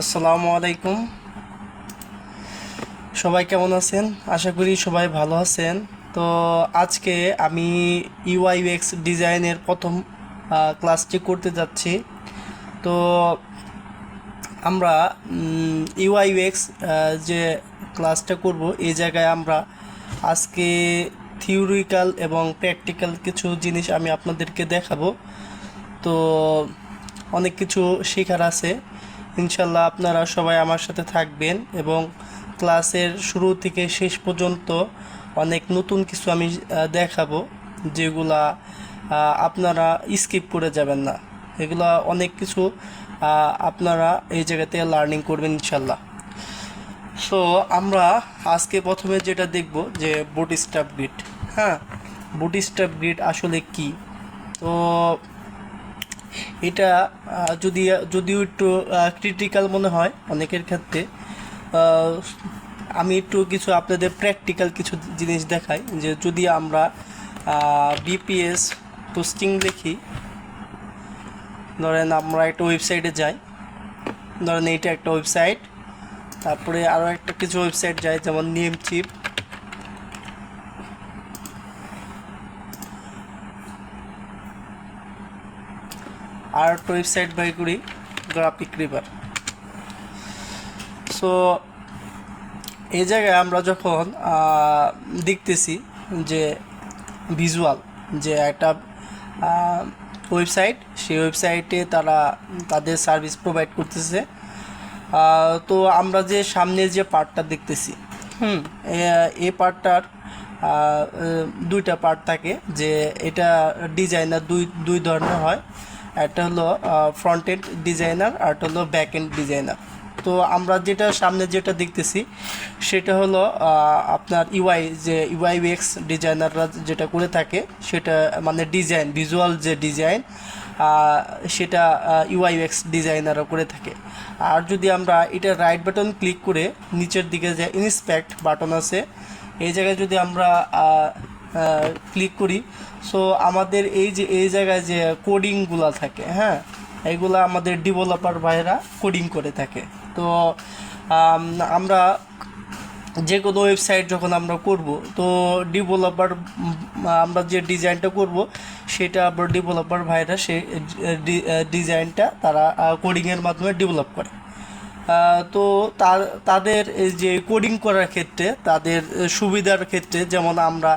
আসসালামু আলাইকুম। সবাই কেমন আছেন? আশা করি সবাই ভালো আছেন। তো আজকে আমি ইউআইউএক্স ডিজাইনের প্রথম ক্লাসটি করতে যাচ্ছি। তো আমরা ইউআইউএক্স যে ক্লাসটা করব, এই জায়গায় আমরা আজকে থিওরিক্যাল এবং প্র্যাকটিক্যাল কিছু জিনিস আমি আপনাদেরকে দেখাবো। তো অনেক কিছু শেখার আছে। ইনশাল্লাহ আপনারা সবাই আমার সাথে থাকবেন এবং ক্লাসের শুরু থেকে শেষ পর্যন্ত অনেক নতুন কিছু আমি দেখাবো, যেগুলা আপনারা স্কিপ করে যাবেন না। এগুলা অনেক কিছু আপনারা এই জায়গাতে লার্নিং করবেন ইনশাল্লাহ। সো আমরা আজকে প্রথমে যেটা দেখব যে বুটস্ট্র্যাপ গ্রিড। হ্যাঁ, বুটস্ট্র্যাপ গ্রিড আসলে কি? তো এটা যদিও একটু ক্রিটিক্যাল মনে হয় অনেকের ক্ষেত্রে, আহ, আমি একটু কিছু আপনাদের প্র্যাকটিক্যাল কিছু জিনিস দেখাই। যে যদি আমরা বিপিএস পোস্টিং লিখি, ধরেন আমরা একটা ওয়েবসাইটে যাই, ধরেন এইটা একটা ওয়েবসাইট, তারপরে আরও একটা কিছু ওয়েবসাইট যায় যেমন নেমচিপ, আর একটা ওয়েবসাইট বাই করি গ্রাফিক রিভার। সো এই জায়গায় আমরা যখন দেখতেছি যে ভিজুয়াল যে একটা ওয়েবসাইট, সেই ওয়েবসাইটে তারা তাদের সার্ভিস প্রোভাইড করতেছে। তো আমরা যে সামনে যে পার্টটা দেখতেছি, এই পার্টটার দুইটা পার্ট থাকে। যে এটা ডিজাইনার দুই ধরনের হয়। একটা হলো ফ্রন্ট এন্ড ডিজাইনার, আর একটা হলো ব্যাক এন্ড ডিজাইনার। তো আমরা যেটা সামনে যেটা দেখতেছি সেটা হলো আপনার ইউআইউএক্স ডিজাইনাররা যেটা করে থাকে, সেটা মানে ডিজাইন, ভিজুয়াল যে ডিজাইন, সেটা ইউআইউএক্স ডিজাইনাররা করে থাকে। আর যদি আমরা এটা রাইট বাটন ক্লিক করে নিচের দিকে যে ইন্সপেক্ট বাটন আছে, এই জায়গায় যদি আমরা ক্লিক করি, সো আমাদের এই জায়গায় যে কোডিংগুলো থাকে, হ্যাঁ, এইগুলা আমাদের ডেভেলপার ভাইরা কোডিং করে থাকে। তো আমরা যে কোনো ওয়েবসাইট যখন আমরা করব, তো ডেভেলপার আমরা যে ডিজাইনটা করব সেটা আবার ডেভেলপার ভাইরা সেই ডিজাইনটা তারা কোডিংয়ের মাধ্যমে ডেভেলপ করে। তো তাদের এই যে কোডিং করার ক্ষেত্রে তাদের সুবিধার ক্ষেত্রে, যেমন আমরা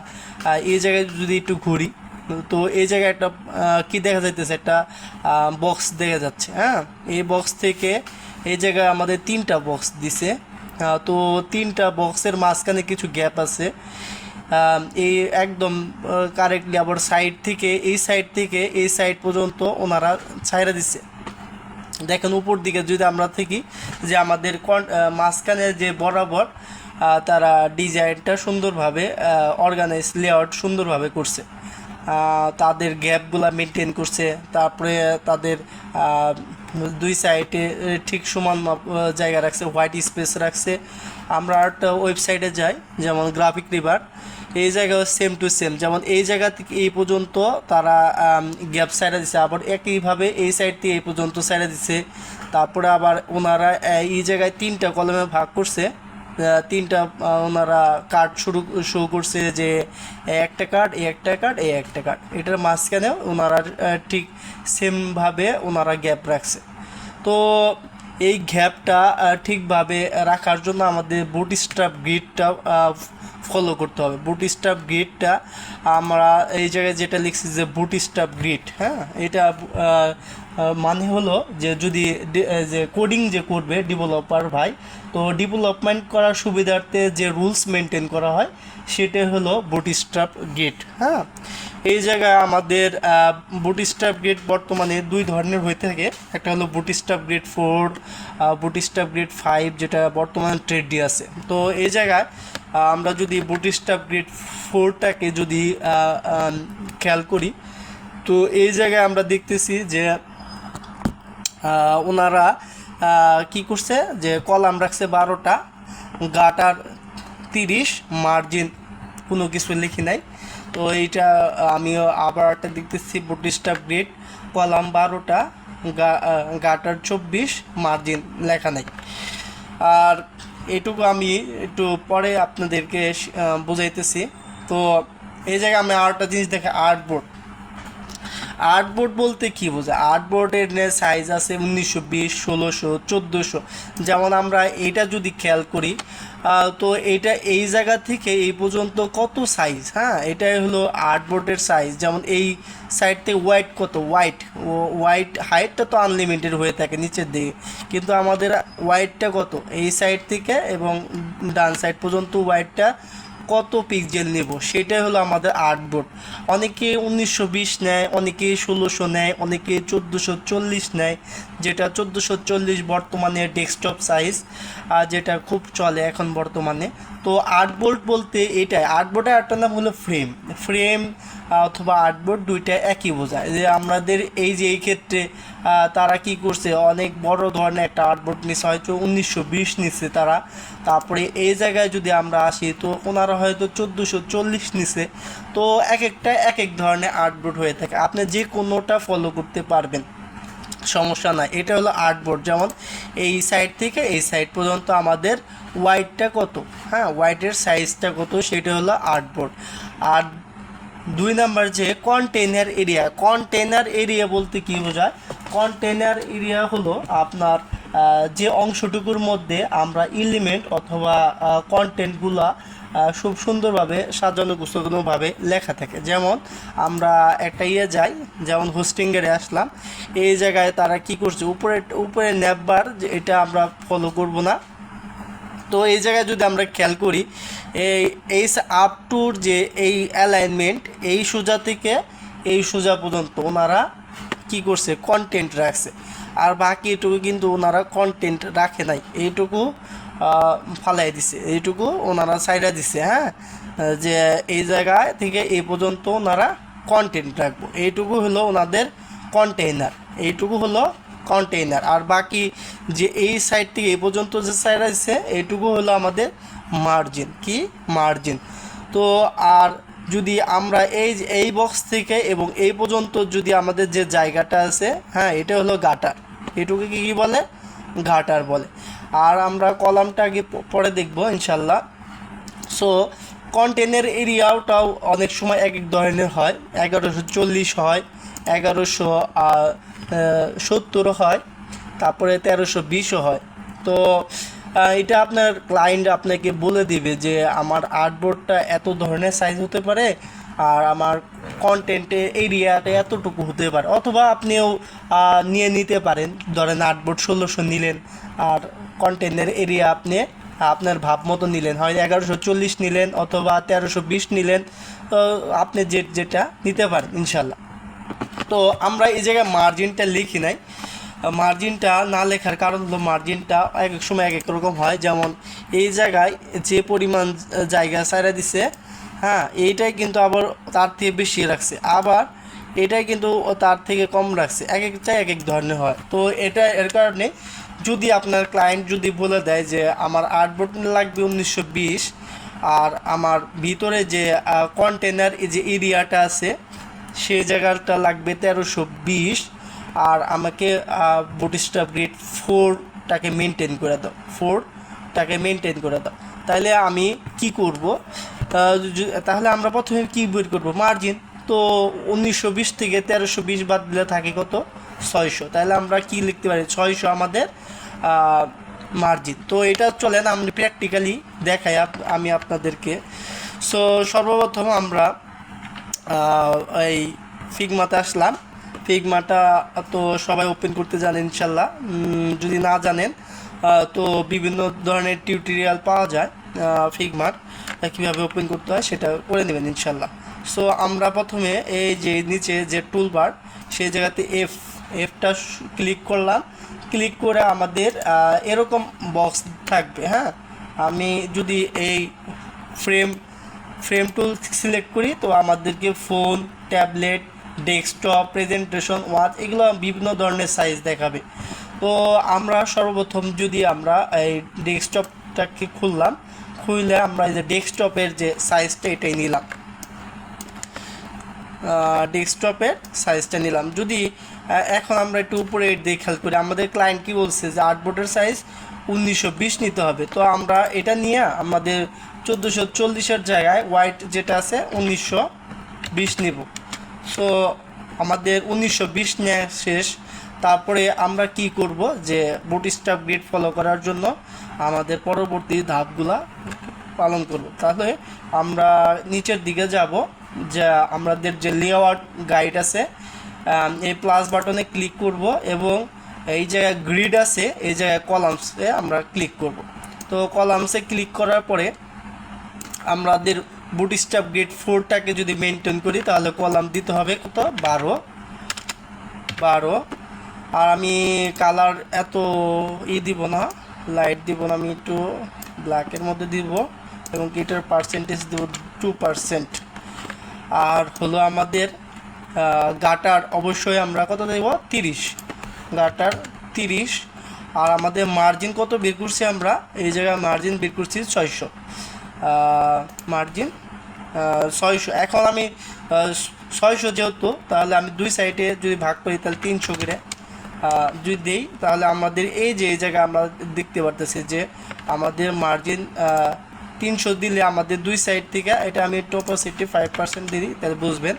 এই জায়গায় যদি একটু ঘুরি, তো এই জায়গায় একটা কি দেখা যাইতেছে, একটা বক্স দেখা যাচ্ছে। হ্যাঁ, এই বক্স থেকে এই জায়গায় আমাদের তিনটা বক্স দিছে। তো তিনটা বক্সের মাঝখানে কিছু গ্যাপ আছে। এই একদম কারেক্টলি আবার সাইড থেকে এই সাইড পর্যন্ত ওনারা ছাইরা দিচ্ছে। দেখেন উপর দিকে যদি আমরা থাকি, যে আমাদের মাঝখানে যে বরাবর তারা ডিজাইনটা সুন্দরভাবে অর্গানাইজ লেআউট সুন্দরভাবে করছে। তাদের গ্যাপগুলা মেনটেন করছে। তারপরে তাদের দুই সাইডে ঠিক সমান জায়গা রাখছে, হোয়াইট স্পেস রাখছে। আমরা একটা ওয়েবসাইটে যাই যেমন গ্রাফিক রিভার, এই জায়গায় সেম টু সেম, যেমন এই জায়গা থেকে এই পর্যন্ত তারা গ্যাপ সাইডে দিছে, আবার একইভাবে এই সাইড থেকে এই পর্যন্ত সাইডে দিছে। তারপরে আবার ওনারা এই জায়গায় তিনটা কলমে ভাগ করছে। তিনটা ওনারা কার্ড শো করছে, যে একটা কার্ড, একটা কার্ড, একটা কার্ড, এটার মাঝখানেও ওনারা ঠিক সেমভাবে ওনারা গ্যাপ রাখছে। তো এই গ্যাপটা ঠিকভাবে রাখার জন্য আমাদের বুটস্ট্র্যাপ গ্রিডটা ফলো করতে হবে। বুটস্ট্র্যাপ গ্রিডটা আমরা এই জায়গায় যেটা লিখছি যে বুটস্ট্র্যাপ গ্রিড, হ্যাঁ, এটা মানে হলো যে যদি যে কোডিং যে করবে ডেভেলপার ভাই, তো ডেভেলপমেন্ট করার সুবিধার্থে যে রুলস মেনটেন করা হয় সেটা হলো বুটস্ট্র্যাপ গ্রিড। হ্যাঁ, এই জায়গায় আমাদের বুটস্ট্র্যাপ গ্রিড বর্তমানে দুই ধরনের হয়ে থাকে। একটা হলো বুটস্ট্র্যাপ গ্রিড 4, বুটস্ট্র্যাপ গ্রিড 5, যেটা বর্তমানে ট্রেন্ডি আছে। তো এই জায়গায় আমরা যদি বুটস্ট্র্যাপ গ্রিড 4টাকে যদি খেয়াল করি, তো এই জায়গায় আমরা দেখতেছি যে ওনারা কি করছে, যে কলাম রাখছে 12টা, গাটার 30, মার্জিন কোনো কিছু লিখি নাই। তো এইটা আমিও আবার একটা দেখতেছি বুটস্ট্র্যাপ গ্রিড কলাম 12টা, গাটার 24, মার্জিন লেখা নেই। আর এটুকু আমি একটু পরে আপনাদেরকে বুঝাইতেছি। তো এই জায়গায় আমি আরেকটা জিনিস দেখে, আর্টবোর্ড। আর্টবোর্ড বলতে কী বোঝায়? আর্টবোর্ডের সাইজ আছে 1920, 1600, 1400। যেমন আমরা এটা যদি খেয়াল করি, তো এটা এই জায়গা থেকে এই পর্যন্ত কত সাইজ, হ্যাঁ, এটাই হলো আর্টবোর্ডের সাইজ। যেমন এই সাইড থেকে ওয়াইড কত, ওয়াইড হাইটটা তো আনলিমিটেড হয়ে থাকে নিচের দিকে, কিন্তু আমাদের ওয়াইডটা কত এই সাইড থেকে এবং ডান সাইড পর্যন্ত ওয়াইডটা কত পিক্সেল নেব, সেটাই হলো আমাদের আর্টবোর্ড। অনেকে 1920 নেয়, অনেকে 1600 নেয়, অনেকে 1440 নেয়, যেটা 1440 বর্তমানে ডেস্কটপ সাইজ, আর যেটা খুব চলে এখন বর্তমানে। তো আর্টবোর্ড বলতে এটাই। আর্টবোর্ডের একটা নাম হলো ফ্রেম অথবা আর্টবোর্ড, দুইটা একই বোঝায়। যে আমাদের এই ক্ষেত্রে তারা কি করছে, অনেক বড় ধরনের একটা আর্টবোর্ড নিচ্ছে, হয়তো 1920 নিচ্ছে তারা। তারপরে এই জায়গায় যদি আমরা আসি, তো ওনারা হয়তো 1440 নিচ্ছে। তো একটা এক ধরনের আর্টবোর্ড হয়ে থাকে, আপনি যে কোনোটা ফলো করতে পারবেন, সমস্যা নাই। এটা হলো আর্টবোর্ড। যেমন এই সাইড থেকে এই সাইড পর্যন্ত আমাদের ওয়াইডটা কত, হ্যাঁ, ওয়াইডের সাইজটা কত, সেটা হলো আর্টবোর্ড। আর 2 নাম্বার যে কন্টেনার এরিয়া বলতে কী বোঝায়? কন্টেনার এরিয়া হলো আপনার যে অংশটুকুর মধ্যে আমরা এলিমেন্ট অথবা কন্টেন্টগুলা খুব সুন্দরভাবে সাজানো গুছানোভাবে লেখা থাকে। যেমন আমরা একটা যাই, যেমন হোস্টিংয়ে আসলাম, এই জায়গায় তারা কি করছে, উপরে নেববার, যে এটা আমরা ফলো করব না। তো এই জায়গায় যদি আমরা খেয়াল করি, এই আপ টুর যে এই অ্যালাইনমেন্ট, এই সোজা থেকে এই সোজা পর্যন্ত ওনারা কি করছে, কন্টেন্ট রাখছে। আর বাকি এটুকু কিন্তু ওনারা কন্টেন্ট রাখে নাই, এইটুকু ফালাই দিছে, এইটুকু ওনারা সাইডা দিছে, হ্যাঁ, যে এই জায়গায় থেকে এই পর্যন্ত ওনারা কন্টেন্ট রাখবো, এইটুকু হলো ওনাদের কন্টেইনার। আর বাকি যে এই সাইড থেকে এই পর্যন্ত যে সাইড আছে, এইটুকু হলো আমাদের মার্জিন। তো আর যদি আমরা এই বক্স থেকে এবং এই পর্যন্ত যদি আমাদের যে জায়গাটা আছে, হ্যাঁ, এটা হলো গাটার, এটুকু কী বলে, গাটার বলে। আর আমরা কলামটা আগে পরে দেখবো ইনশাল্লাহ। সো কন্টেনের এরিয়াটাও অনেক সময় এক ধরনের হয়, 1140 হয়, 1170 হয়, তারপরে 1320 হয়। তো এটা আপনার ক্লায়েন্ট আপনাকে বলে দিবে যে আমার আর্টবোর্ডটা এত ধরনের সাইজ হতে পারে, আর আমার কন্টেন্টে এরিয়াটা এতটুকু হতে পারে। অথবা আপনিও নিয়ে নিতে পারেন, ধরেন আর্টবোর্ড 1600 নিলেন, আর কন্টেন্টের এরিয়া আপনি আপনার ভাব মতো নিলেন, হয় 1140 নিলেন অথবা 1320 নিলেন, তো আপনি যেটা নিতে পারেন ইনশাল্লাহ। তো আমরা এই জায়গায় মার্জিনটা লিখি নাই। মার্জিনটা না লেখার কারণ হলো, মার্জিনটা এক এক সময় এক এক রকম হয়। যেমন এই জায়গায় যে পরিমাণ জায়গা ছাইড়া দিছে, হ্যাঁ, এইটাই কিন্তু আবার তার থেকে বেশি রাখছে, আবার এটাই কিন্তু তার থেকে কম রাখছে, এক একটাই এক এক ধরনের হয়। তো এর কারণে যদি আপনার ক্লায়েন্ট যদি বলে দেয় যে আমার আর্টবোর্ড লাগবে 1920, আর আমার ভিতরে যে কন্টেনার যে এরিয়াটা আছে সে জায়গাটা লাগবে 1320, আর আমাকে বুটস্ট্র্যাপ গ্রেড 4টাকে মেনটেন করে দাও, তাহলে আমি কি করব? তাহলে আমরা প্রথমে কি বের করব, মার্জিন। তো 1920 থেকে 1320 বাদ দিলে থাকে কত, 600। তাহলে আমরা কি লিখতে পারি, 600 আমাদের মার্জিন। তো এটা চলেন আমি প্র্যাকটিক্যালি দেখাই আমি আপনাদেরকে। সো সর্বপ্রথম আমরা এই ফিগমাতে আসলাম। ফিগমাটা তো সবাই ওপেন করতে জানেন ইনশাল্লাহ। যদি না জানেন, তো বিভিন্ন ধরনের টিউটোরিয়াল পাওয়া যায় ফিগমার, কীভাবে ওপেন করতে হয় সেটা করে নেবেন ইনশাল্লাহ। সো আমরা প্রথমে এই যে নিচে যে টুলবার, সেই জায়গাতে এফটা ক্লিক করলাম। ক্লিক করে আমাদের এরকম বক্স থাকবে, হ্যাঁ। আমি যদি এই ফ্রেম টুল সিলেক্ট করি, তো আমাদেরকে phone, tablet, desktop, presentation, watch, এগুলো বিভিন্ন ধরনের সাইজ দেখাবে। তো আমরা সর্বপ্রথম যদি আমরা এই ডেস্কটপটাকে খুললে আমরা এই যে ডেস্কটপের যে সাইজটা এটাই নিলাম, ডেস্কটপের সাইজটা নিলাম। যদি এখন আমরা একটু উপরে দিয়ে খেয়াল করি, আমাদের ক্লায়েন্ট কি বলছে যে আর্টবোর্ডের সাইজ 1920 নিতে হবে। তো আমরা এটা নিয়ে আমাদের 1440-এর জায়গায় হোয়াইট যেটা আছে 1920 নিব। সো আমাদের 1920 নেওয়া শেষ। তারপরে আমরা কি করব যে বুটস্ট্র্যাপ গ্রিড ফলো করার জন্য আমাদের পরবর্তী ধাপগুলা পালন করব। তাহলে আমরা নিচের দিকে যাব, যে আমাদের যে লেআউট গাইড আছে এই প্লাস বাটনে ক্লিক করব এবং এই জায়গায় গ্রিড আছে এই জায়গায় কলামসে আমরা ক্লিক করব। তো কলামসে ক্লিক করার পরে আমাদের বুটস্ট্র্যাপ গ্রিড 4টাকে যদি মেনটেন করি তাহলে কলাম দিতে হবে কত, 12। আর আমি কালার এত দিব না, লাইট দিব না, আমি একটু ব্ল্যাকের মধ্যে দিব এবং এটার পার্সেন্টেজ দেব 2%। আর হলো আমাদের গাটার অবশ্যই আমরা কত দেব, 30, গাটার 30। আর আমাদের মার্জিন কত বের করছি আমরা, এই জায়গায় মার্জিন বের করছি 600, মার্জিন 600। এখন আমি 600 যেহেতু, তাহলে আমি দুই সাইডে যদি ভাগ করি তাহলে 300 করে যদি দিই, তাহলে আমাদের এই যে এই জায়গায় আমরা দেখতে পারতেছি যে আমাদের মার্জিন 300 দিলে আমাদের দুই সাইড থেকে, এটা আমি অপোজিটে 5% দিই তাহলে বুঝবেন।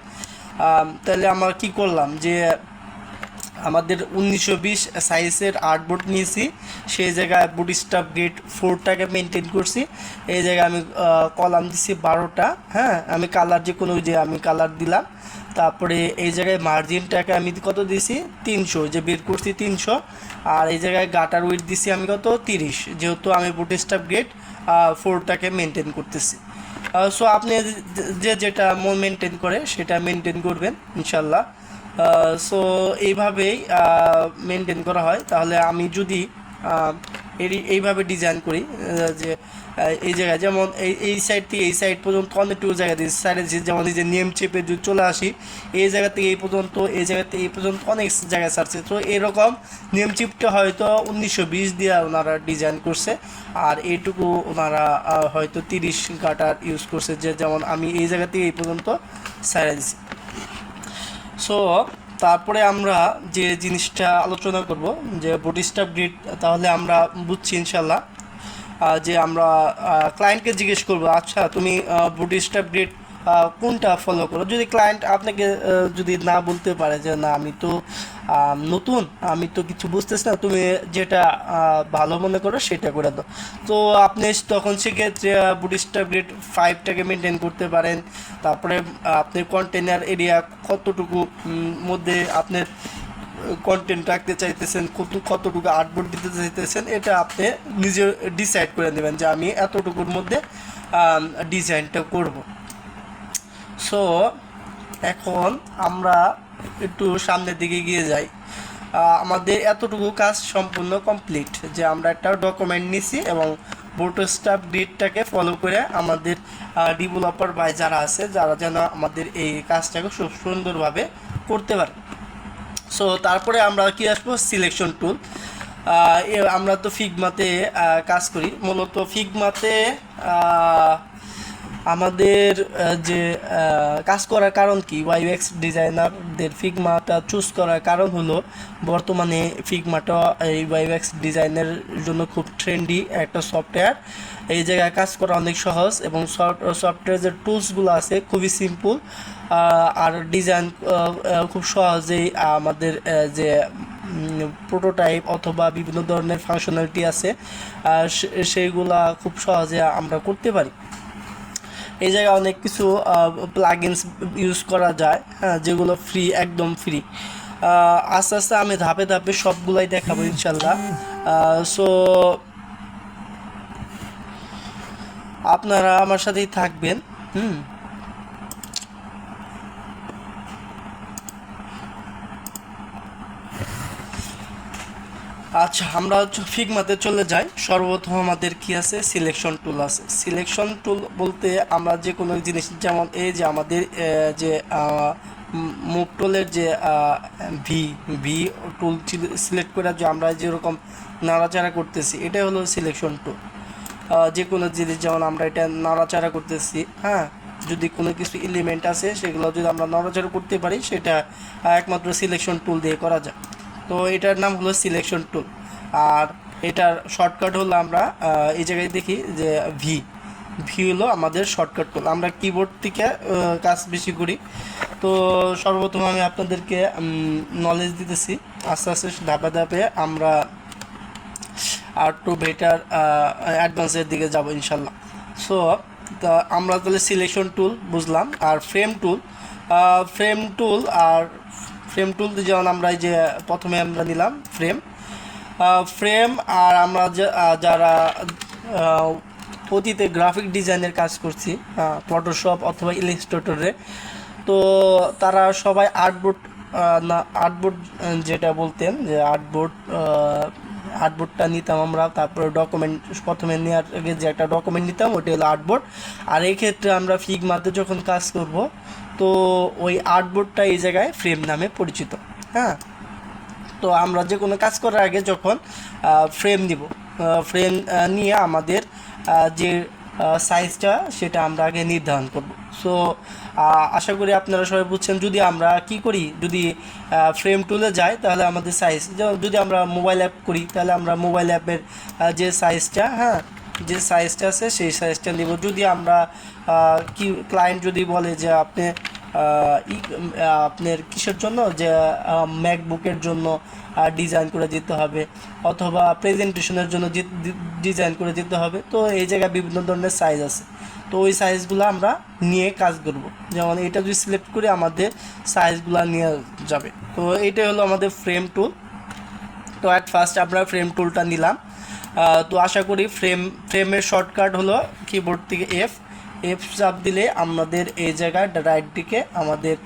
তাহলে আমরা কি করলাম যে আমাদের 1920 সাইজের আর্টবোর্ড নিয়েছি, সেই জায়গায় বুটস্ট্র্যাপ গ্রিড 4টাকে মেনটেন করছি। এই জায়গায় আমি কলাম দিছি 12টা, হ্যাঁ আমি কালার যে কোনো যে আমি কালার দিলাম। তারপরে এই জায়গায় মার্জিনটাকে আমি কত দিছি, 300, যে বের করছি 300। আর এই জায়গায় গাটার উইথ দিছি আমি কত, 30, যেহেতু আমি বুটস্ট্র্যাপ গ্রিড 4টাকে মেনটেন করতেছি। সো আপনি যে যেটা মেনটেন করে সেটা মেনটেন করবেন ইনশাল্লাহ। সো এইভাবেই মেনটেন করা হয়। তাহলে আমি যদি এইভাবে ডিজাইন করি যে এই জায়গায় যেমন এই সাইড থেকে এই সাইড পর্যন্ত অনেকটুকু জায়গা দিয়েছি, সাইডে যেমন এই যে নেম চেপে যদি চলে আসি এই জায়গা থেকে এই পর্যন্ত, এই জায়গা থেকে এই পর্যন্ত অনেক জায়গায় ছাড়ছে। তো এরকম নেম চিপটা হয়তো 1920 দিয়ে ওনারা ডিজাইন করছে, আর এইটুকু ওনারা হয়তো 30 গাটার ইউজ করছে, যে যেমন আমি এই জায়গা থেকে এই পর্যন্ত ছাড়া দিছি। সো তারপরে আমরা যে জিনিসটা আলোচনা করব যে বুটস্ট্র্যাপ গ্রিড, তাহলে আমরা বুঝছি ইনশাল্লাহ যে আমরা ক্লায়েন্টকে জিজ্ঞেস করবো, আচ্ছা তুমি বুটস্ট্র্যাপ গ্রিড কোনটা ফলো করো। যদি ক্লায়েন্ট আপনাকে যদি না বলতে পারে যে না আমি তো নতুন, আমি তো কিছু বুঝতেছি না, তুমি যেটা ভালো মনে করো সেটা করে দাও। তো আপনি তখন সেক্ষেত্রে বুটস্ট্র্যাপ গ্রিড 5টাকে মেনটেন করতে পারেন। তারপরে আপনি কন্টেনার এরিয়া কতটুকু মধ্যে আপনার কন্টেন্ট রাখতে চাইতেছেন, কতটুকু আর্টবোর্ড দিতে চাইতেছেন, এটা আপনি নিজে ডিসাইড করে নেবেন যে আমি এতটুকুর মধ্যে ডিজাইনটা করব। সো এখন আমরা একটু সামনের দিকে গিয়ে যাই। আমাদের এতটুকু কাজ সম্পূর্ণ কমপ্লিট, যে আমরা একটা ডকুমেন্ট নিছি এবং বুটস্ট্র্যাপ গ্রিডটাকে ফলো করে আমাদের ডেভেলপার ভাই যারা আছে, যারা যেন আমাদের এই কাজটাকে খুব সুন্দরভাবে করতে পারে। সো তারপরে আমরা কি আসবো, সিলেকশন টুল। আমরা তো ফিগমাতে কাজ করি, মূলত ফিগমাতে আমাদের যে কাজ করার কারণ কি, ওয়াইএক্স ডিজাইনারদের ফিগমাটা চুজ করার কারণ হলো বর্তমানে ফিগমাটা এই ওয়াইএক্স ডিজাইনের জন্য খুব ট্রেন্ডি একটা সফটওয়্যার। এই জায়গায় কাজ করা অনেক সহজ এবং সফটওয়্যারের যে টুলসগুলো আছে খুবই সিম্পল, আর ডিজাইন খুব সহজেই আমাদের যে প্রোটোটাইপ অথবা বিভিন্ন ধরনের ফাংশনালিটি আছে সেইগুলা খুব সহজে আমরা করতে পারি। এই জায়গায় অনেক কিছু প্লাগইনস ইউজ করা যায়, হ্যাঁ, যেগুলো ফ্রি, একদম ফ্রি। আস্তে আস্তে আমি ধাপে ধাপে সবগুলাই দেখাবো ইনশাল্লাহ। সো আপনারা আমার সাথেই থাকবেন। আচ্ছা, আমরা ফিগমাতে চলে যাই। সর্বপ্রথম আমাদের কি আছে, সিলেকশন টুল আছে। সিলেকশন টুল বলতে আমরা যে কোনো জিনিস, যেমন এই যে আমাদের যে মুভ টুলের যে ভি ভি টুল সিলেক্ট করে যে আমরা যেরকম নাড়াচাড়া করতেছি, এটা হলো সিলেকশন টুল। যে কোনো জিনিস যেমন আমরা এটা নাড়াচাড়া করতেছি, হ্যাঁ, যদি কোনো কিছু এলিমেন্ট আছে সেগুলো যদি আমরা নড়াচড়া করতে পারি, সেটা একমাত্র সিলেকশন টুল দিয়ে করা যায়। তো এটার নাম হলো সিলেকশন টুল। আর এটার শর্টকাট হলো আমরা এই জায়গায় দেখি যে ভি হলো আমাদের শর্টকাট টুল। আমরা কিবোর্ড থেকে কাজ বেশি করি। তো সর্বপ্রথম আমি আপনাদেরকে নলেজ দিতেছি, আস্তে আস্তে ধাপে ধাপে আমরা আর টু বেটার অ্যাডভান্সের দিকে যাব ইনশাল্লাহ। সো তা আমরা তাহলে সিলেকশন টুল বুঝলাম। আর ফ্রেম টুল, ফ্রেম টুল যেমন আমরা এই যে প্রথমে আমরা নিলাম ফ্রেম। আর আমরা যারা অতীতে গ্রাফিক ডিজাইনের কাজ করছি ফটোশপ অথবা ইলাস্ট্রেটরে, তো তারা সবাই আর্টবোর্ড যেটা বলতেন যে আর্টবোর্ডটা নিতাম আমরা। তারপরে ডকুমেন্ট প্রথমে নেওয়ার আগে যে একটা ডকুমেন্ট নিতাম, ওইটা হলো আর্টবোর্ড। আর এই ক্ষেত্রে আমরা ফিগমাতে যখন কাজ করব, তো ওই আর্টবোর্ডটা এই জায়গায় ফ্রেম নামে পরিচিত। হ্যাঁ, তো আমরা যে কোনো কাজ করার আগে যখন ফ্রেম নিব, ফ্রেম নিয়ে আমাদের যে সাইজটা সেটা আমরা আগে নির্ধারণ করব। সো আশা করি আপনারা সবাই বুঝছেন। যদি আমরা কি করি, যদি ফ্রেম টুলে যাই তাহলে আমাদের সাইজ, যদি আমরা মোবাইল অ্যাপ করি তাহলে আমরা মোবাইল অ্যাপের যে সাইজটা, যে সাইজটা আছে সেই সাইজটা নিব। যদি আমরা কি ক্লায়েন্ট যদি বলে যে আপনার কিসের জন্য, যে ম্যাকবুকের জন্য ডিজাইন করে দিতে হবে অথবা প্রেজেন্টেশনের জন্য ডিজাইন করে দিতে হবে, তো এই জায়গায় বিভিন্ন ধরনের সাইজ আছে। তো ওই সাইজগুলো আমরা নিয়ে কাজ করব। যেমন এটা যদি সিলেক্ট করি আমাদের সাইজগুলো নিয়ে যাবে। তো এইটাই হলো আমাদের ফ্রেম টুল। তো অ্যাট ফার্স্ট আমরা ফ্রেম টুলটা নিলাম। তো আশা করি ফ্রেমের শর্টকাট হলো কিবোর্ড থেকে এফ চাপ দিলে আমাদের এই জায়গায় রাইট দিকে আমাদের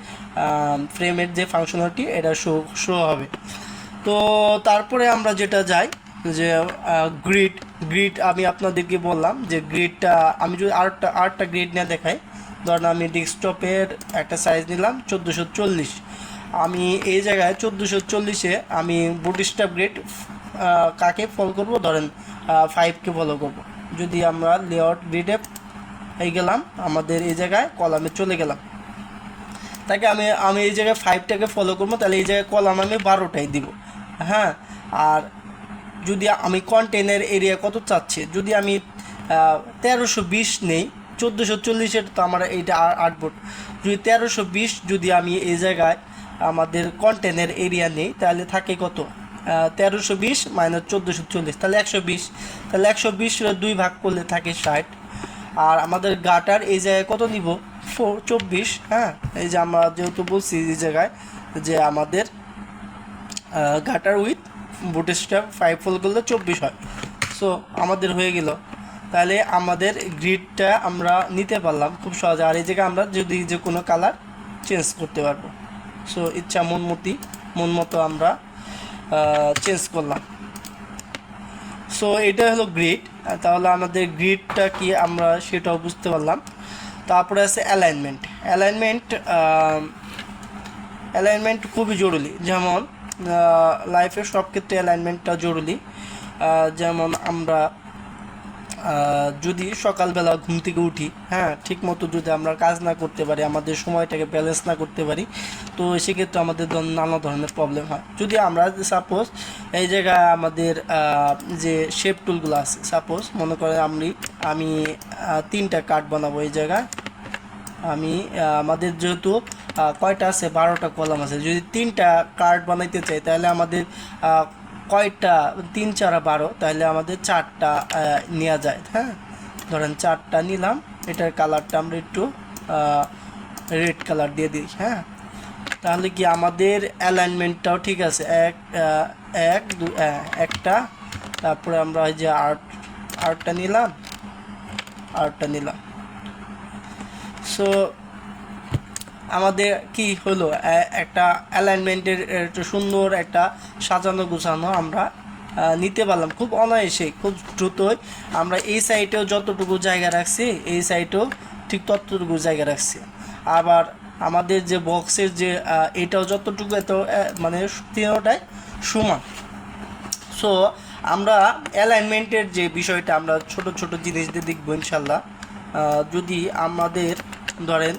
ফ্রেমের যে ফাংশনালিটি এটা শো হবে। তো তারপরে আমরা যেটা যাই যে গ্রিড আমি আপনাদেরকে বললাম যে গ্রিডটা আমি যদি আরেকটা গ্রিড নিয়ে দেখাই। ধরেন আমি ডেস্কটপের একটা সাইজ নিলাম 1440। আমি এই জায়গায় 1440-এ আমি বুটস্ট্র্যাপ গ্রিড কাকে ফলো করব, ধরেন 5কে ফলো করব। যদি আমরা লেআউট গ্রিডে এই গেলাম, আমাদের এই জায়গায় কলামে চলে গেলাম, তাকে আমি এই জায়গায় 5টাকে ফলো করবো, তাহলে এই জায়গায় কলাম আমি 12টাই দিব। হ্যাঁ, আর যদি আমি কন্টেনের এরিয়া কত চাচ্ছি, যদি আমি 1320 নেই, 1440-এর তো আমার এইটা আর্টবোর্ড, যদি 1320 যদি আমি এই জায়গায় আমাদের কন্টেনের এরিয়া নেই, তাহলে থাকে কত 1320 - 1440, তাহলে 120। তাহলে 120 2 ভাগ করলে থাকে 60। আর আমাদের গাটার এই জায়গায় কত নিব 24। হ্যাঁ, এই যে আমরা যেহেতু বলছি এই জায়গায় যে আমাদের গাটার উইথ বুটস্ট্র্যাপ 5 ফলো করলে 24 হয়। সো আমাদের হয়ে গেল। তাহলে আমাদের গ্রিডটা আমরা নিতে পারলাম খুব সহজে। আর এই জায়গায় আমরা যদি যে কোনো কালার চেঞ্জ করতে পারবো। সো ইচ্ছা মন মতো আমরা চেঞ্জ করলাম। সো এটা হলো গ্রিড। তাহলে আমাদের গ্রিডটা কি আমরা সেটাও বুঝতে পারলাম। তারপরে আছে অ্যালাইনমেন্ট খুবই জরুরি। যেমন লাইফের সব ক্ষেত্রে অ্যালাইনমেন্টটা জরুরি। যেমন আমরা যদি সকালবেলা ঘুম থেকে উঠি, হ্যাঁ, ঠিক মতো যদি আমরা কাজ না করতে পারি, আমাদের সময়টাকে ব্যালেন্স না করতে পারি, তো সেক্ষেত্রে আমাদের নানা ধরনের প্রবলেম হয়। যদি আমরা সাপোজ এই জায়গায় আমাদের যে শেপ টুলগুলো আছে, সাপোজ মনে করেন আমি 3টা কার্ড বানাবো। এই জায়গায় আমাদের যেহেতু কয়টা আছে 12টা কলাম আছে, যদি 3টা কার্ড বানাইতে চাই তাহলে আমাদের কয়টা 3 4 12, তাহলে আমাদের 4টা নেওয়া যায়। হ্যাঁ, ধরেন 4টা নিলাম। এটার কালারটা আমরা একটু রেড কালার দিয়ে দিই। হ্যাঁ, তাহলে কি আমাদের অ্যালাইনমেন্টটাও ঠিক আছে। একটা, তারপরে আমরা এই যে আর্টটা নিলাম। সো আমাদের কি হলো, একটা অ্যালাইনমেন্টের একটা সুন্দর একটা সাজানো গোছানো আমরা নিতে পারলাম খুব অনায়াসে, খুব দ্রুতই। আমরা এই সাইডেও যতটুকু জায়গা রাখছি, এই সাইডেও ঠিক ততটুকু জায়গা রাখছি। আবার আমাদের যে বক্সের যে এটাও যতটুকু, এত মানে তিনটাই সমান। সো আমরা অ্যালাইনমেন্টের যে বিষয়টা আমরা ছোট ছোট জিনিস দিয়ে দেখবো ইনশাল্লাহ। যদি আমাদের ধরেন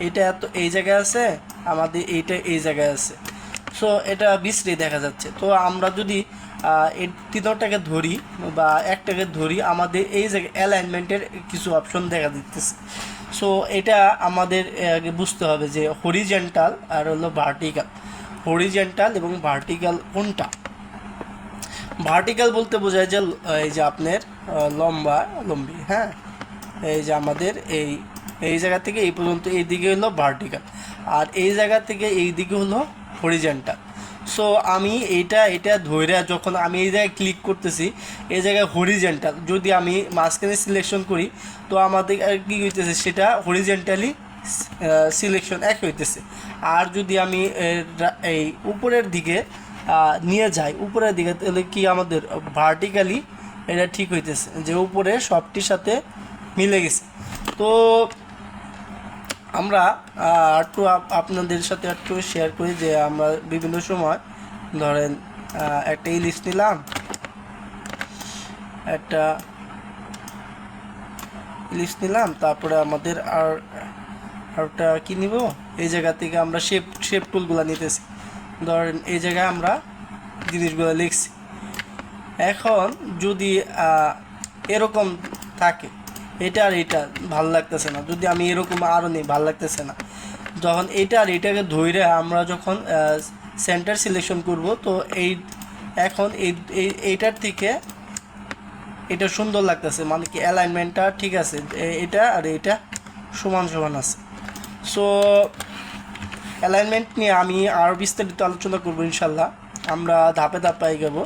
এটা এত এই জায়গায় আছে, আমাদের এইটা এই জায়গায় আছে, সো এটা বিশ্রী দেখা যাচ্ছে। তো আমরা যদি এই তিনটাকে ধরি বা একটাকে ধরি, আমাদের এই জায়গায় অ্যালাইনমেন্টের কিছু অপশন দেখা দিতেছে। সো এটা আমাদের আগে বুঝতে হবে যে হরিজেন্টাল আর হলো ভার্টিক্যাল। হরিজেন্টাল এবং ভার্টিক্যাল কোনটা? ভার্টিক্যাল বলতে বোঝায় যে এই যে আপনার লম্বা লম্বি, হ্যাঁ, এই যে আমাদের এই এই জায়গা থেকে এই পর্যন্ত এই দিকে হলো ভার্টিক্যাল, আর এই জায়গা থেকে এই দিকে হলো হরিজেন্টাল। সো আমি এটা ধরে যখন আমি এই জায়গায় ক্লিক করতেছি, এই জায়গায় হরিজেন্টাল যদি আমি মাঝখানে সিলেকশন করি, তো আমাদের কী হইতেছে সেটা হরিজেন্টালি সিলেকশন এক হইতেছে। আর যদি আমি এই উপরের দিকে নিয়ে যাই, উপরের দিকে, তাহলে কি আমাদের ভার্টিক্যালি এটা ঠিক হইতেছে যে উপরে সবটির সাথে মিলে গেছে। তো আমরা একটু আপনাদের সাথে একটু শেয়ার করি যে আমরা বিভিন্ন সময় ধরেন একটা ইলিশ নিলাম, তারপরে আমাদের আরটা কী নিব, এই জায়গা থেকে আমরা শেপ টুলগুলো নিতেছি। ধরেন এই জায়গায় আমরা জিনিসগুলো লিখছি। এখন যদি এরকম থাকে, এটা আর এটা ভালো লাগতেছে না, যদি আমি এরকম আরও নিই ভালো লাগতেছে না, যখন এটা আর এটাকে ধরে আমরা যখন সেন্টার সিলেকশন করব, তো এখন এইটার থেকে এটা সুন্দর লাগতেছে, মানে কি অ্যালাইনমেন্টটা ঠিক আছে, এটা আর এটা সমান সমান আছে। সো অ্যালাইনমেন্ট নিয়ে আমি আরও বিস্তারিত আলোচনা করবো ইনশাল্লাহ, আমরা ধাপে ধাপে এগোবো।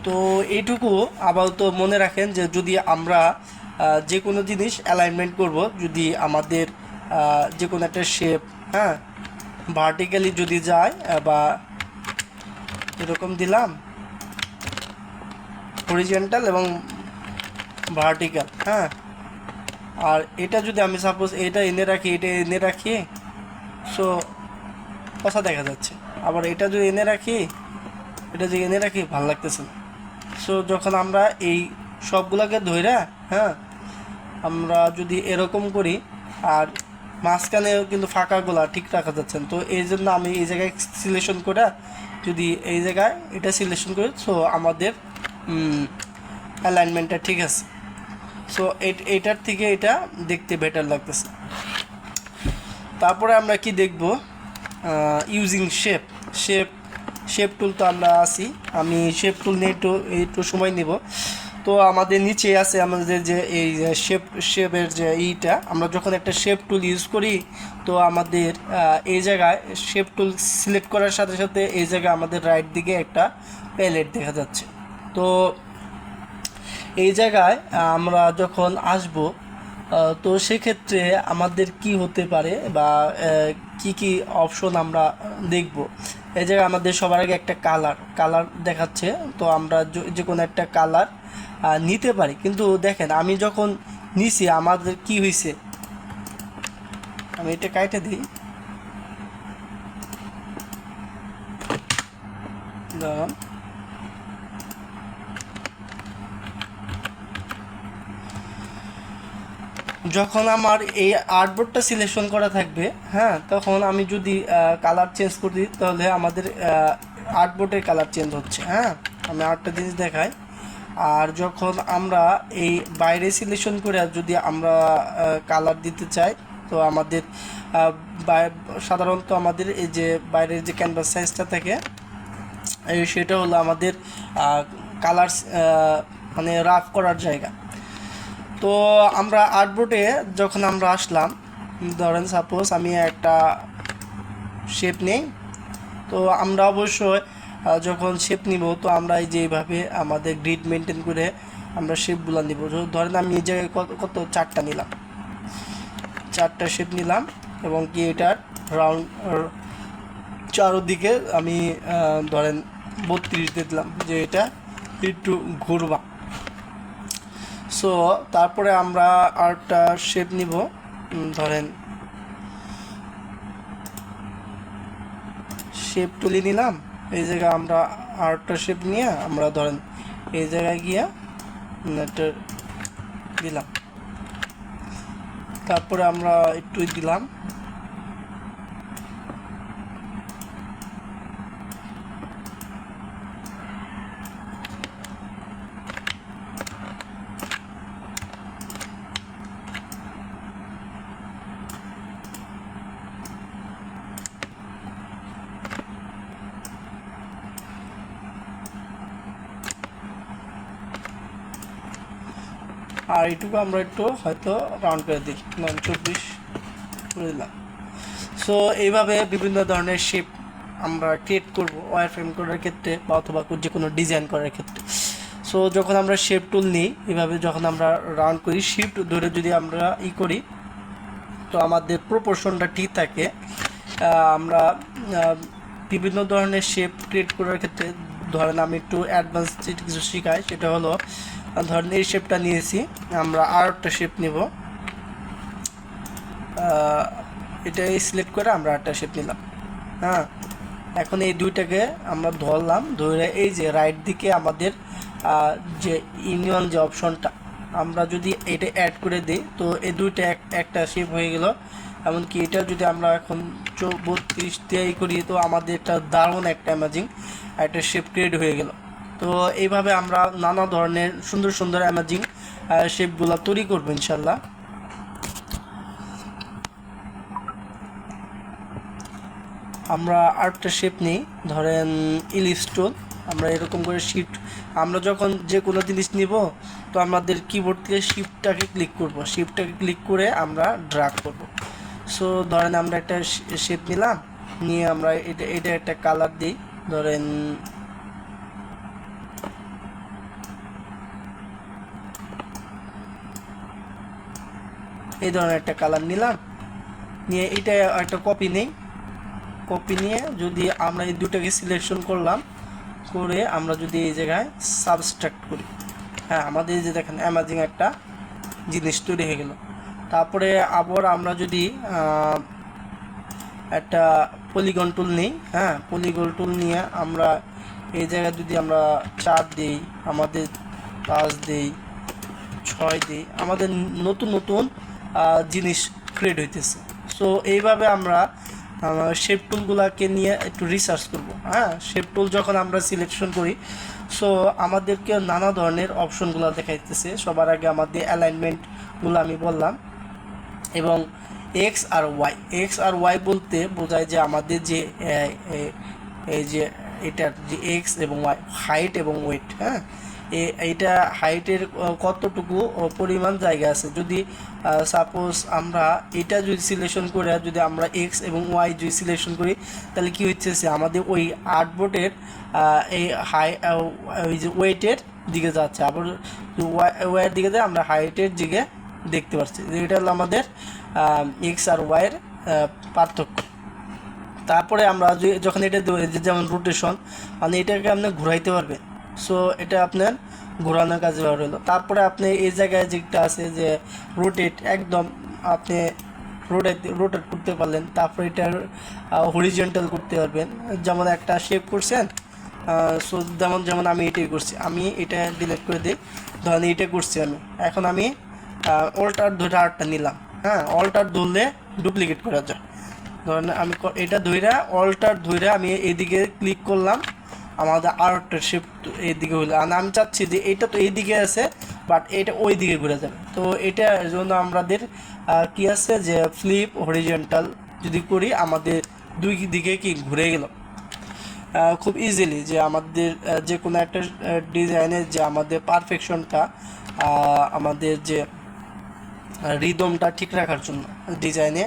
তো এইটুকু আপাতত মনে রাখেন যে যদি আমরা যে কোনো জিনিস অ্যালাইনমেন্ট করব, যদি আমাদের যে কোনো একটা শেপ, হ্যাঁ, ভার্টিক্যালি যদি যায় বা এরকম দিলাম হরিজেন্টাল এবং ভার্টিক্যাল, হ্যাঁ, আর এটা যদি আমি সাপোজ এটা এনে রাখি, সো কথা দেখা যাচ্ছে। আবার এটা যদি এনে রাখি ভালো লাগতেছে না। সো যখন আমরা এই সবগুলোকে ধরে, হ্যাঁ, আমরা যদি এরকম করি, আর মাঝখানে কিন্তু ফাঁকাগুলা ঠিক রাখা যাচ্ছে না, তো এই জন্য আমি এই জায়গায় সিলেকশন করে যদি এই জায়গায় এটা সিলেকশন করি, সো আমাদের অ্যালাইনমেন্টটা ঠিক আছে। সো এইটার থেকে এটা দেখতে বেটার লাগতেছে। তারপরে আমরা কি দেখব, ইউজিং শেপ টুল। তো আমরা আসি, আমি শেপ টুল নিয়ে একটু সময় নেব। তো আমাদের নিচে আছে আমাদের যে এই শেপের যে এইটা, আমরা যখন একটা শেপ টুল ইউজ করি, তো আমাদের এই জায়গায় শেপ টুল সিলেক্ট করার সাথে সাথে এই জায়গায় আমাদের রাইট দিকে একটা প্যালেট দেখা যাচ্ছে। তো এই জায়গায় আমরা যখন আসব, তো সেক্ষেত্রে আমাদের কি হতে পারে বা কি অপশন আমরা দেখব। এই জায়গায় আমাদের সবার আগে একটা কালার দেখাচ্ছে, তো আমরা যে কোনো একটা কালার নিতে পারি। কিন্তু দেখেন আমি যখন নিছি আমাদের কি হয়েছে, আমি এটা কাইটে দিই, যখন আমার এই আর্টবোর্ডটা সিলেকশন করা থাকবে, হ্যাঁ, তখন আমি যদি কালার চেঞ্জ করি, তাহলে আমাদের আর্টবোর্ডের কালার চেঞ্জ হচ্ছে। হ্যাঁ, আমি আরেকটা জিনিস দেখাই, আর যখন আমরা এই বাইরে সিলেকশন করে যদি আমরা কালার দিতে চাই, তো আমাদের সাধারণত আমাদের এই যে বাইরের যে ক্যানভাস সাইজটা থাকে, সেটা হলো আমাদের কালার মানে রাফ করার জায়গা। তো আমরা আর্টবোর্ডে যখন আমরা আসলাম, ধরেন সাপোজ আমি একটা শেপ নেই, তো আমরা অবশ্যই যখন শেপ নিব, তো আমরা এই যে এইভাবে আমাদের গ্রিড মেনটেন করে আমরা শেপগুলো নিব। ধরেন আমি এই জায়গায় কত 4টা নিলাম, 4টা শেপ নিলাম, এবং কি এটার রাউন্ড চারোদিকে আমি ধরেন 32 দিয়ে দিলাম, যে এটা একটু ঘুরবা। সো তারপরে আমরা আরেকটা শেপ নিব, ধরেন শেপ তুলে নিলাম, এই জায়গায় আমরা আরেকটা শেপ নিয়ে আমরা ধরেন এই জায়গায় গিয়ে একটা দিলাম। তারপরে আমরা একটু দিলাম, আর এইটুকু আমরা একটু হয়তো রাউন্ড করে দিই, 24 করে দিলাম। সো এইভাবে বিভিন্ন ধরনের শেপ আমরা ক্রিয়েট করব ওয়্যার ফ্রেম করার ক্ষেত্রে বা অথবা যে কোনো ডিজাইন করার ক্ষেত্রে। সো যখন আমরা শেপ টুল নিই, এভাবে যখন আমরা রাউন্ড করি, শিফট ধরে যদি আমরা করি, তো আমাদের প্রপোর্শনটা ঠিক থাকে। আমরা বিভিন্ন ধরনের শেপ ক্রিয়েট করার ক্ষেত্রে, ধরেন আমি একটু অ্যাডভান্স কিছু শেখাই, সেটা হলো ধরেন এই শেপটা নিয়েছি, আমরা আর একটা শেপ নেব, এটা সিলেক্ট করে আমরা একটা শেপ নিলাম। হ্যাঁ, এখন এই দুইটাকে আমরা ধরলাম, ধরে এই যে রাইট দিকে আমাদের যে ইউনিয়ন যে অপশনটা, আমরা যদি এটা অ্যাড করে দিই, তো এই দুইটা একটা শেপ হয়ে গেল। এমনকি এটা যদি আমরা এখন 32 দিয়ে করি, তো আমাদের একটা দারুণ একটা অ্যামেজিং একটা শেপ ক্রিয়েট হয়ে গেল। তো এইভাবে আমরা নানা ধরনের সুন্দর সুন্দর অ্যামেজিং শেপগুলো তৈরি করবো ইনশাল্লাহ। আমরা আরেকটা শেপ নিই, ধরেন ইলিপস টুল। আমরা এরকম করে শিফট, আমরা যখন যে কোনো জিনিস নিব, তো আমাদের কিবোর্ড থেকে শিফটটাকে ক্লিক করব, শিফটটাকে ক্লিক করে আমরা ড্র্যাগ করব। সো ধরেন আমরা একটা শেপ নিলাম, নিয়ে আমরা এটা একটা কালার দিই, ধরেন এই ধরনের একটা কালার নিলাম, নিয়ে এটা একটা কপি নেই, কপি নিয়ে যদি আমরা এই দুটাকে সিলেকশন করলাম, করে আমরা যদি এই জায়গায় সাবস্ট্রাক্ট করি, হ্যাঁ, আমাদের এই যে দেখেন অ্যামেজিং একটা জিনিস তৈরি হয়ে গেল। তারপরে আবার আমরা যদি একটা পলিগন টুল নিই, হ্যাঁ, পলিগন টুল নিয়ে আমরা এই জায়গায় যদি আমরা 4 দিই, আমাদের 5 দিই, 6 দিই, আমাদের নতুন নতুন জিনিস ক্রিয়েট হইতেছে। সো এইভাবে আমরা শেপ টুলগুলোকে নিয়ে একটু রিসার্চ করব। হ্যাঁ, শেপ টুল যখন আমরা সিলেকশন করি, সো আমাদেরকে নানা ধরনের অপশনগুলো দেখাইতেছে। সবার আগে আমাদের অ্যালাইনমেন্টগুলো আমি বললাম, এবং এক্স আর ওয়াই বলতে বোঝায় যে আমাদের যে এই যে এটার যে এক্স এবং ওয়াই, হাইট এবং ওয়েট। হ্যাঁ, এইটা হাইটের কতটুকু পরিমাণ জায়গা আছে, যদি সাপোজ আমরা এটা যদি সিলেকশন করে যদি আমরা এক্স এবং ওয়াই যদি সিলেকশন করি, তাহলে কী হচ্ছে আমাদের ওই আর্টবোর্ডের এই ওই যে ওয়েটের দিকে যাচ্ছে, আবার ওয়াইয়ের দিকে যায় আমরা হাইটের দিকে দেখতে পাচ্ছি। এটা হলো আমাদের এক্স আর ওয়াইয়ের পার্থক্য। তারপরে আমরা যখন এটা যেমন রোটেশন, মানে এটাকে আপনি ঘুরাইতে পারবেন। সো এটা আপনার ঘোরানোর কাজে ব্যবহার হলো। তারপরে আপনি এই জায়গায় যেটা আছে যে রোটেট, একদম আপনি রোটেট করতে পারলেন। তারপরে এটা হরিজন্টাল করতে পারবেন, যেমন একটা শেপ করছেন। সো যেমন আমি এটাই করছি, আমি এটা ডিলিট করে দিই, ধরেন এটা করছি আমি, এখন আমি অল্টার ধরে আরেকটা নিলাম। হ্যাঁ, অল্টার ধরলে ডুপ্লিকেট করা যায়। ধরেন আমি এটা ধইরা অল্টার ধইরা আমি এদিকে ক্লিক করলাম, আমাদের আরেকটা শিফট এইদিকে হলো, আর আমি চাচ্ছি যে এটা তো এইদিকে আছে, বাট এটা ওই দিকে ঘুরে যাবে। তো এটার জন্য আমাদের কি আছে যে ফ্লিপ হরিজন্টাল যদি করি, আমাদের দুই দিকে কি ঘুরে গেল খুব ইজিলি। যে আমাদের যে কোনো একটা ডিজাইনের যে আমাদের পারফেকশনটা, আমাদের যে রিদমটা ঠিক রাখার জন্য ডিজাইনে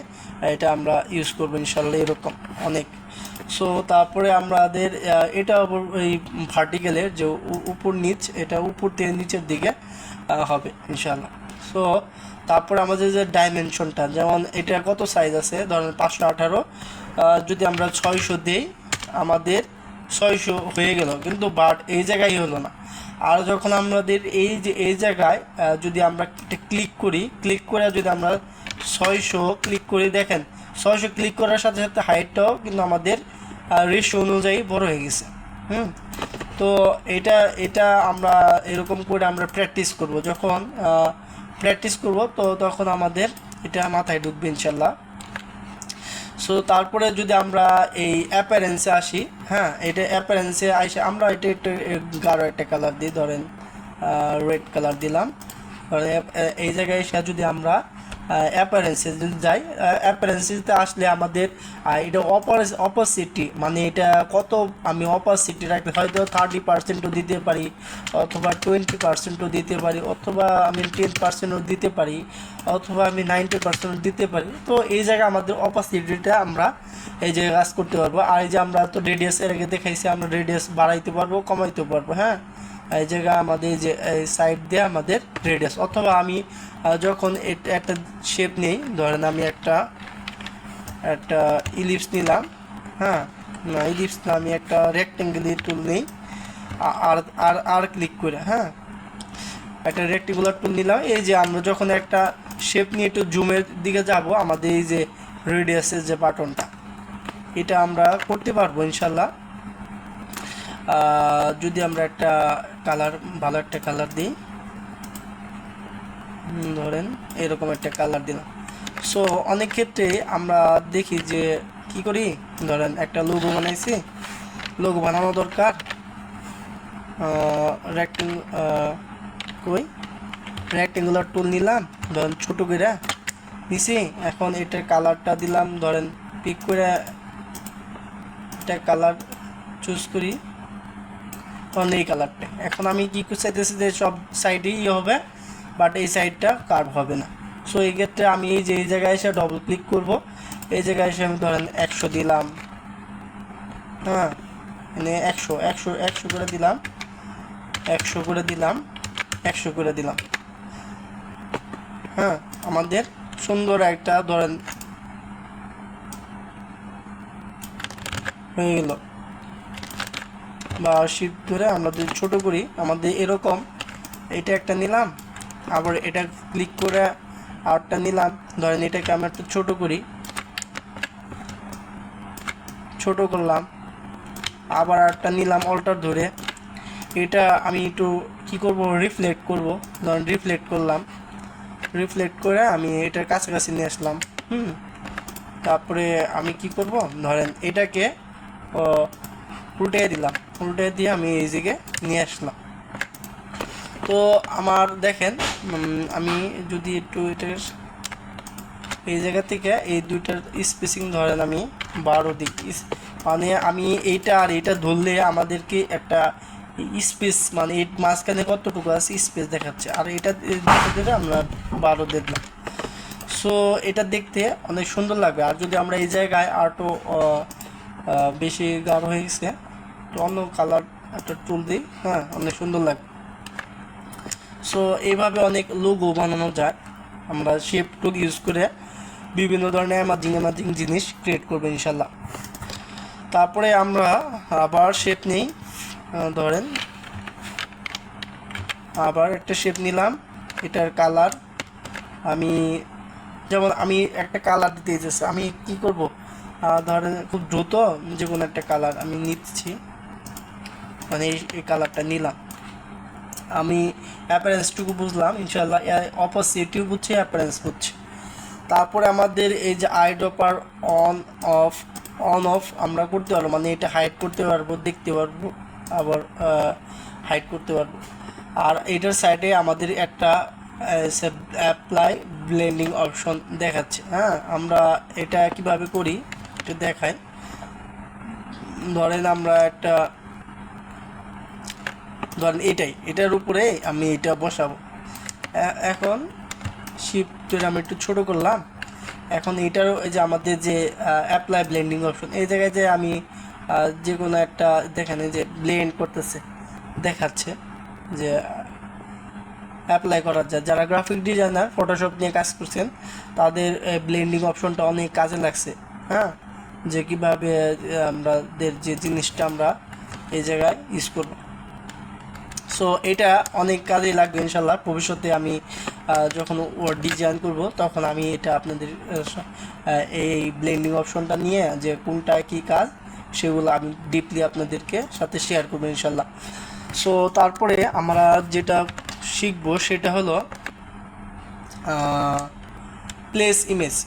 এটা আমরা ইউজ করবো ইনশাল্লাহ, এরকম অনেক। সো তারপরে আমাদের এটা এই ভার্টিক্যালের যে উপর নিচ, এটা উপর থেকে নিচের দিকে হবে ইনশাল্লাহ। সো তারপরে আমাদের যে ডাইমেনশনটা, যেমন এটা কত সাইজ আছে, ধরেন 518, যদি আমরা 600 দিই, আমাদের 600 হয়ে গেল, কিন্তু বাট এই জায়গায় হলো না। আর যখন আমাদের এই জায়গায় যদি আমরা ক্লিক করি, ক্লিক করে যদি আমরা 600 ক্লিক করে দেখেন, 600 ক্লিক করার সাথে সাথে হাইটটাও কিন্তু আমাদের রেশিও অনুযায়ী বড় হয়ে গেছে। তো এটা আমরা এরকম করে আমরা প্র্যাকটিস করব। যখন প্র্যাকটিস করব, তো তখন আমাদের এটা মাথায় ঢুকবে ইনশাল্লাহ। সো তারপরে যদি আমরা এই অ্যাপারেন্সে আসি, হ্যাঁ এটা অ্যাপারেন্সে আসে আমরা এটা একটু গাঢ় একটা কালার দিই, ধরেন রেড কালার দিলাম। এই জায়গায় এসে যদি আমরা অ্যাপারেন্সে যদি যাই, অ্যাপারেন্সিতে আসলে আমাদের এটা অপাসিটি মানে এটা কত আমি অপাসিটি রাখতে হয়তো 30%ও দিতে পারি, অথবা 20%ও দিতে পারি, অথবা আমি 10%ও দিতে পারি, অথবা আমি 90% দিতে পারি। তো এই জায়গায় আমাদের অপাসিটিটা আমরা এই জায়গায় কাজ করতে পারবো। আর এই যে আমরা তো রেডিয়াস এর আগে দেখাইছি, আমরা রেডিয়াস বাড়াইতে পারবো কমাইতে পারবো। হ্যাঁ এই জায়গায় আমাদের যে সাইড দিয়ে আমাদের রেডিয়াস, অথবা আমি যখন একটা শেপ নেই, ধরেন আমি একটা ইলিপস নিলাম, হ্যাঁ না ইলিপস না, আমি একটা রেক্টেঙ্গেল টুল নেই, আর আর আর ক্লিক করে, হ্যাঁ একটা রেক্টেঙ্গুলার টুল নিলাম। এই যে আমরা যখন একটা শেপ নিয়ে একটু জুমের দিকে যাব, আমাদের এই যে রেডিয়াসের যে বাটনটা, এটা আমরা করতে পারবো ইনশাল্লাহ। যদি আমরা একটা কালার, ভালো একটা কালার দিই, ধরেন এরকম একটা কালার দিলাম। সো অনেক ক্ষেত্রে আমরা দেখি যে কি করি, ধরেন একটা লোগো বানাইছি, লোগো বানানো দরকার, রেক্টেঙ্গুলার টুল নিলাম, ধরেন ছোটো করে নিছি, এখন এটার কালারটা দিলাম, ধরেন পিক করে একটা কালার চুজ করি, তখন এই কালারটা। এখন আমি কি চাইতেছি যে সব সাইডেই হবে, বাট এই সাইডটা কার্ভ হবে না। সো এই ক্ষেত্রে আমি এই যে এই জায়গায় এসে ডবল ক্লিক করব, এই জায়গায় এসে আমি ধরেন 100 দিলাম, হ্যাঁ মানে 100 করে দিলাম, 100 করে দিলাম, 100 করে দিলাম। হ্যাঁ আমাদের সুন্দর একটা ধরেন হয়ে গেল। বা শিফট ধরে আমরা যদি ছোটো করি, আমাদের এরকম এটা একটা নিলাম, আবার এটা ক্লিক করে আরেকটা নিলাম, ধরেন এটাকে আমরা একটু ছোটো করি, ছোটো করলাম, আবার আরেকটা নিলাম অল্টার ধরে, এটা আমি একটু কি করব রিফ্লেক্ট করব, ধরেন রিফ্লেক্ট করলাম, রিফ্লেক্ট করে আমি এটার কাছাকাছি নিয়ে আসলাম। তারপরে আমি কি করব, ধরেন এটাকে উল্টে দিলাম, উল্টে দিয়ে আমি এই দিকে নিয়ে আসলাম। তো আমার দেখেন আমি যদি একটু এটার এই জায়গা থেকে এই দুইটার স্পেসিং ধরেন আমি 12 দিই, মানে আমি এইটা আর এইটা ধরলে আমাদেরকে একটা স্পেস মানে এই মাঝখানে কতটুকু আছে স্পেস দেখাচ্ছে, আর এটা ধরে আমরা 12 দেখলাম। সো এটা দেখতে অনেক সুন্দর লাগবে। আর যদি আমরা এই জায়গায় আরও বেশি গাঢ় হয়ে গেছে, তো অন্য কালার একটা টুল দিই, হ্যাঁ অনেক সুন্দর লাগবে। সো এইভাবে অনেক লোগো বানানো যায়, আমরা শেপ টুল ইউজ করে বিভিন্ন ধরনের অ্যামাজিং জিনিস ক্রিয়েট করবো ইনশাল্লাহ। তারপরে আমরা আবার শেপ নিই, ধরেন আবার একটা শেপ নিলাম, এটার কালার আমি যেমন আমি একটা কালার দিতে চাইছি, আমি কি করব, ধরেন খুব দ্রুত যে কোনো একটা কালার আমি নিচ্ছি, মানে এই কালারটা নিলাম। আমি অ্যাপারেন্সটুকু বুঝলাম ইনশাল্লাহ, অপোজিটিভ বুঝছি, অ্যাপারেন্স বুঝছি। তারপরে আমাদের এই যে আইড্রপার অন অফ আমরা করতে পারবো, মানে এটা হাইড করতে পারবো, দেখতে পারবো, আবার হাইড করতে পারবো। আর এটার সাইডে আমাদের একটা অ্যাপ্লাই ব্লেন্ডিং অপশন দেখাচ্ছে। হ্যাঁ আমরা এটা কিভাবে করি এটা দেখাই, ধরেন আমরা একটা ধরেন এটার উপরে আমি এটা বসাবো, এখন শিফটের আমি একটু ছোট করলাম। এখন এটারও এই যে আমাদের যে অ্যাপ্লাই ব্লেন্ডিং অপশন, এই জায়গায় যে আমি যে কোনো একটা দেখেন যে ব্লেন্ড করতেছে দেখাচ্ছে যে অ্যাপ্লাই করা যায়। যারা গ্রাফিক ডিজাইনার ফটোশপ নিয়ে কাজ করছেন তাদের ব্লেন্ডিং অপশনটা অনেক কাজে লাগছে। হ্যাঁ যে কীভাবে আমাদের যে জিনিসটা আমরা এই জায়গায় ইউজ করব। সো এটা অনেক কাজে লাগবে ইনশাল্লাহ। ভবিষ্যতে আমি যখন ডিজাইন করব তখন আমি এটা আপনাদের এই ব্লেন্ডিং অপশনটা নিয়ে যে কোনটা কী কাজ সেগুলো আমি ডিপলি আপনাদেরকে সাথে শেয়ার করবো ইনশাল্লাহ। সো তারপরে আমরা যেটা শিখবো সেটা হলো প্লেস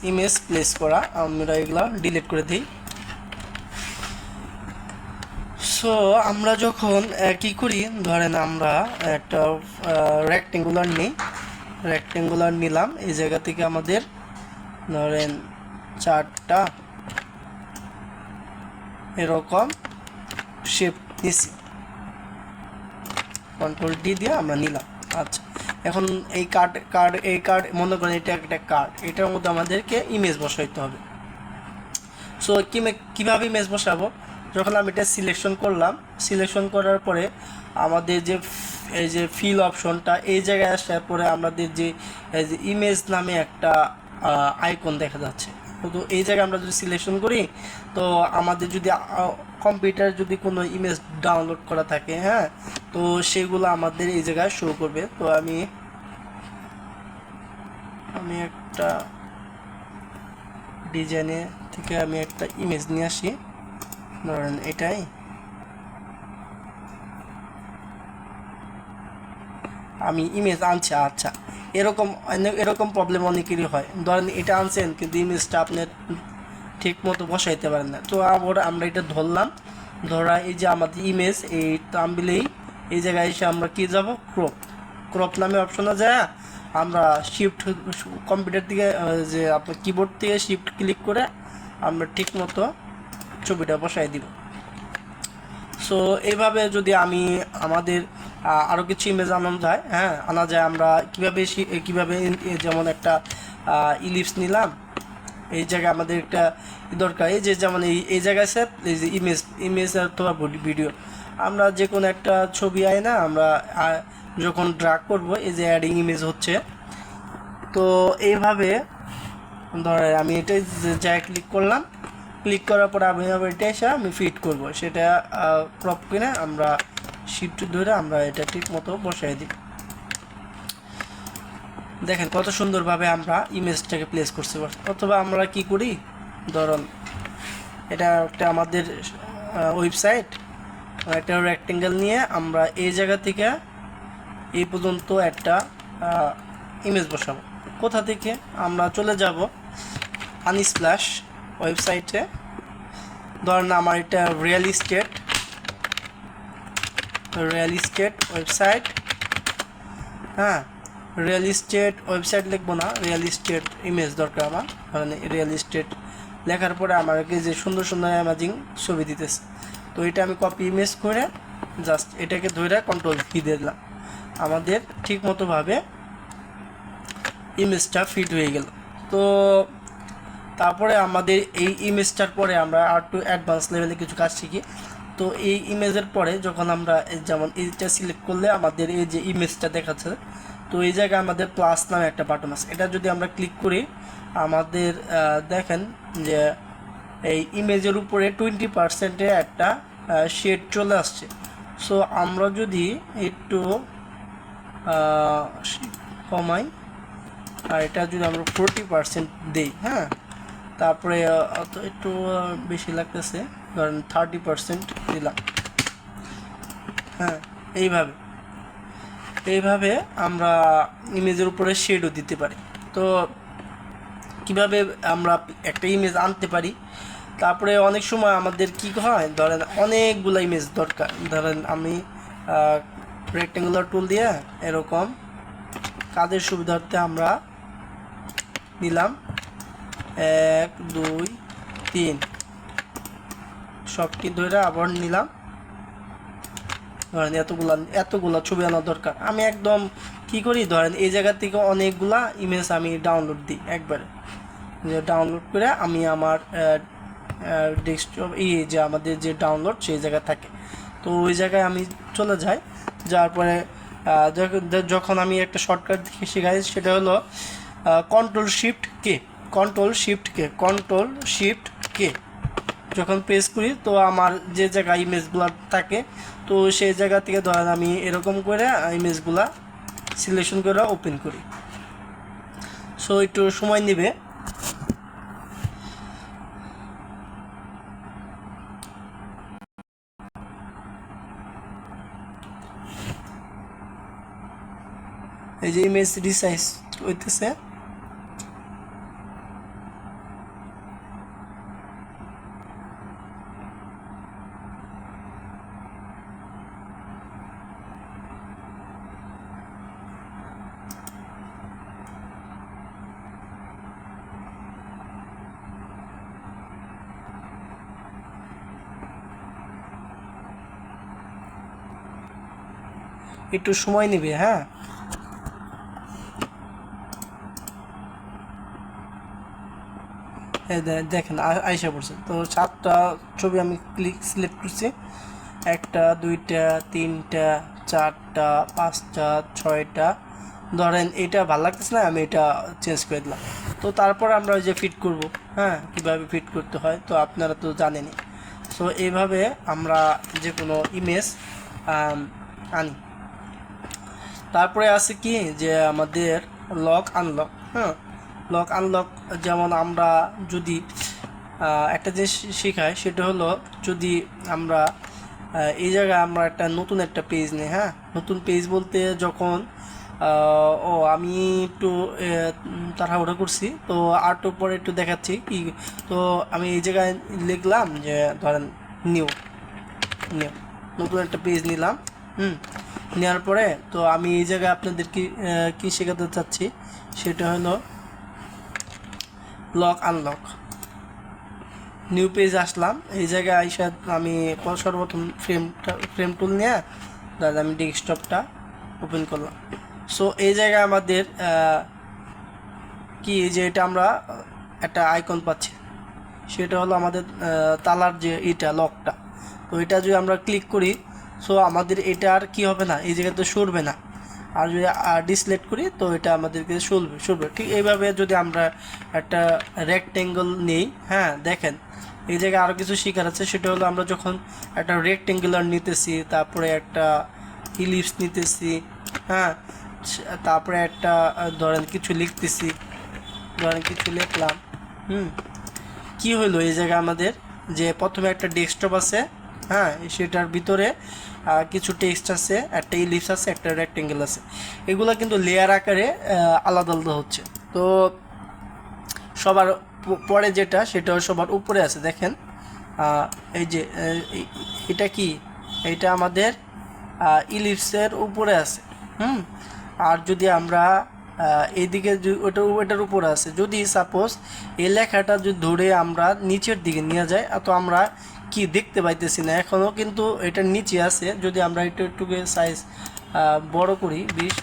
ইমেজ প্লেস করা, আমরা এগুলা ডিলিট করে দিই। সো আমরা যখন কি করি, ধরেন আমরা একটা রেক্টেঙ্গুলার নিলাম, এই জায়গা থেকে আমাদের ধরেন 4টা এরকম শেপ নিছি, কন্ট্রোল ডি দিয়ে আমরা নিলাম। আচ্ছা, এখন এই কার্ড মনে করেন এটা একটা কার্ড, এটার মধ্যে আমাদেরকে ইমেজ বসাইতে হবে। সো কীভাবে ইমেজ বসাবো, যখন আমি এটা সিলেকশন করলাম, সিলেকশন করার পরে আমাদের যে এই যে ফিল অপশনটা, এই জায়গায় আসার পরে আমাদের যে এই যে ইমেজ নামে একটা আইকন দেখা যাচ্ছে। তো এই জায়গায় আমরা যদি সিলেকশন করি, তো আমাদের যদি কম্পিউটার যদি কোনো ইমেজ ডাউনলোড করা থাকে, হ্যাঁ, তো সেগুলো আমাদের এই জায়গায় শো করবে। তো আমি একটা ডিজাইনে থেকে আমি একটা ইমেজ নিয়ে আসি, ধরেন এটাই। আমি ইমেজ আনছি। আচ্ছা, এরকম প্রবলেম অনেকেরই হয়, ধরেন এটা আনছেন কিন্তু ইমেজটা আপনি ঠিক মতো বসাইতে পারেন না। তো আবার আমরা এটা ধরলাম, ধরা এই যে আমাদের ইমেজ এই থাম্বনেইলেই এই জায়গায় এসে আমরা কি যাব, ক্রপ নামে অপশনে যায় আমরা শিফট কম্পিউটার থেকে যে আপনার কিবোর্ড থেকে শিফট ক্লিক করে আমরা ঠিক মতো ছবিটা বসাই দিব। সো এইভাবে যদি আমি আমাদের আরও কিছু ইমেজ আনা যায়, আমরা কীভাবে যেমন একটা ইলিপস নিলাম, এই জায়গায় আমাদের একটা দরকার, এই যে যেমন এই জায়গায় স্যার এই যে ইমেজ অথবা ভিডিও, আমরা যে কোনো একটা ছবি আয় না, আমরা যখন ড্রাগ করব, এই যে অ্যাডিং ইমেজ হচ্ছে। তো এইভাবে ধরে আমি এটা জায়গায় ক্লিক করার পর আমি এটা এসে আমি ফিট করব, সেটা ক্রপ কিনে আমরা শিফট ধরে আমরা এটা ঠিক মতো বসাই দিই। দেখেন কত সুন্দরভাবে আমরা ইমেজটাকে প্লেস করতে পারছি। অথবা আমরা কি করি, ধরুন এটা একটা আমাদের ওয়েবসাইট, একটা রেক্টেঙ্গেল নিয়ে আমরা এই জায়গা থেকে এই পর্যন্ত একটা ইমেজ বসাবো। কোথা থেকে, আমরা চলে যাব আনস্প্ল্যাশ ওয়েবসাইটে, ধরেন আমার এটা রিয়েল এস্টেট ওয়েবসাইট, হ্যাঁ, রিয়েল এস্টেট ওয়েবসাইট লিখবো না, রিয়েল এস্টেট ইমেজ দরকার আমার, মানে রিয়েল এস্টেট লেখার পরে আমাকে যে সুন্দর অ্যামেজিং ছবি দিতেছে। তো এটা আমি কপি ইমেজ করে জাস্ট এটাকে ধরে কন্ট্রোল ভি দিলাম, আমাদের ঠিক মতোভাবে ইমেজটা ফিট হয়ে গেল। তো তারপরে আমাদের এই ইমেজটার পরে আমরা আর টু অ্যাডভান্স লেভেলে কিছু কাজ শিখি। তো এই ইমেজের পরে যখন আমরা যেমন এইটা সিলেক্ট করলে আমাদের এই যে ইমেজটা দেখাচ্ছে, তো এই জায়গায় আমাদের প্লাস নামে একটা বাটন আছে, এটা যদি আমরা ক্লিক করি আমাদের দেখেন যে এই ইমেজের উপরে 20% একটা শেড চলে আসছে। সো আমরা যদি একটু কমাই আর এটা যদি আমরা 40% দিই, হ্যাঁ, তারপরে একটু বেশি লাগতেছে, ধরেন 30% দিলাম, হ্যাঁ, এইভাবে আমরা ইমেজের উপরে শেডও দিতে পারি। তো কিভাবে আমরা একটা ইমেজ আনতে পারি, তারপরে অনেক সময় আমাদের কি হয়, ধরেন অনেকগুলো ইমেজ দরকার, ধরেন আমি রেক্টেঙ্গুলার টুল দিয়ে এরকম কাজের সুবিধার্থে আমরা নিলাম 1 2 3 সবটি ধরে আবার নিলাম, ধরেন এতগুলা ছবি আনা দরকার। আমি একদম কি করি, ধরেন এই জায়গা থেকে অনেকগুলা ইমেজ আমি ডাউনলোড দিই একবারে, ডাউনলোড করে আমি আমার ডেস্কটপ যে আমাদের যে ডাউনলোড সেই জায়গায় থাকে, তো ওই জায়গায় আমি চলে যাই। যাওয়ার পরে যখন আমি একটা শর্টকাট শিখাই, সেটা হলো কন্ট্রোল শিফট কে যখন প্রেস করি, তো আমার যে জায়গায় ইমেজগুলো থাকে, তো সেই জায়গা থেকে ধরেন আমি এরকম করে ইমেজগুলা সিলেকশন করে ওপেন করি। সো একটু সময় নেবে। এই যে ইমেজ রিসাইজ হইতেছে, একটু সময় নেবে। হ্যাঁ, দেখেন আইসা পড়ছে। তো 7টা ছবি আমি সিলেক্ট করছি, 1টা 2টা 3টা 4টা 5টা 6টা। ধরেন এটা ভালো লাগতেছে না, আমি এটা চেঞ্জ করে দিলাম। তো তারপর আমরা ওই যে ফিট করব, হ্যাঁ, কীভাবে ফিট করতে হয় তো আপনারা তো জানেনই। সো এইভাবে আমরা যে কোনো ইমেজ আনি। তারপরে আছে কি যে আমাদের লক আনলক। হ্যাঁ, লক আনলক যেমন আমরা যদি একটা জিনিস শেখাই, সেটা হলো যদি আমরা এই জায়গায় আমরা একটা নতুন একটা পেজ নিই। হ্যাঁ, নতুন পেজ বলতে যখন আমি একটু তাড়াহুড়ো করছি, তো আরটু পরে একটু দেখাচ্ছি কি। তো আমি এই জায়গায় লিখলাম যে ধরেন নিউ নিউ নতুন একটা পেজ নিলাম। নেওয়ার পরে তো আমি এই জায়গায় আপনাদের কি শেখাতে চাচ্ছি, সেটা হলো লক আনলক। নিউ পেজ আসলাম, এই জায়গায় আইসা আমি সর্বপ্রথম ফ্রেম টুল নিয়ে দাদা আমি ডেস্কটপটা ওপেন করলাম। সো এই জায়গায় আমাদের কি যে এটা আমরা একটা আইকন পাচ্ছি, সেটা হলো আমাদের তালার যে এটা লকটা। তো এটা যদি আমরা ক্লিক করি, সো আমাদের এটা আর কি হবে না, এই জায়গাতে সরবে না। আর যদি ডিসলেক্ট করি তো এটা আমাদেরকে সরবে। ঠিক এইভাবে যদি আমরা একটা রেক্টেঙ্গল নিই, হ্যাঁ দেখেন এই জায়গায় আরও কিছু শেখার আছে। সেটা হলো আমরা যখন একটা রেক্টেঙ্গুলার নিতেছি, তারপরে একটা ইলিপস নিতেছি, হ্যাঁ, তারপরে একটা ধরেন কিছু লিখতেছি, ধরেন কিছু লিখলাম। কি হলো এই জায়গায় আমাদের যে প্রথমে একটা ডেস্কটপ আছে, হ্যাঁ, সেটার ভিতরে কিছু টেক্সট আছে, একটা ইলিপস আছে, একটা রেক্টেঙ্গেল আছে। এগুলো কিন্তু লেয়ার আকারে আলাদা আলাদা হচ্ছে। তো সবার পরে যেটা সেটা সবার উপরে আছে। দেখেন এই যে এটা কি, এটা আমাদের ইলিপসের উপরে আছে। আর যদি আমরা এইদিকে ওটার উপরে আছে, যদি সাপোজ এই লেখাটা যদি ধরে আমরা নিচের দিকে নিয়ে যাই, তো আমরা কি দেখতে পাইতেছি না এখনও, কিন্তু এটার নিচে আছে। যদি আমরা একটু সাইজ বড় করি 20,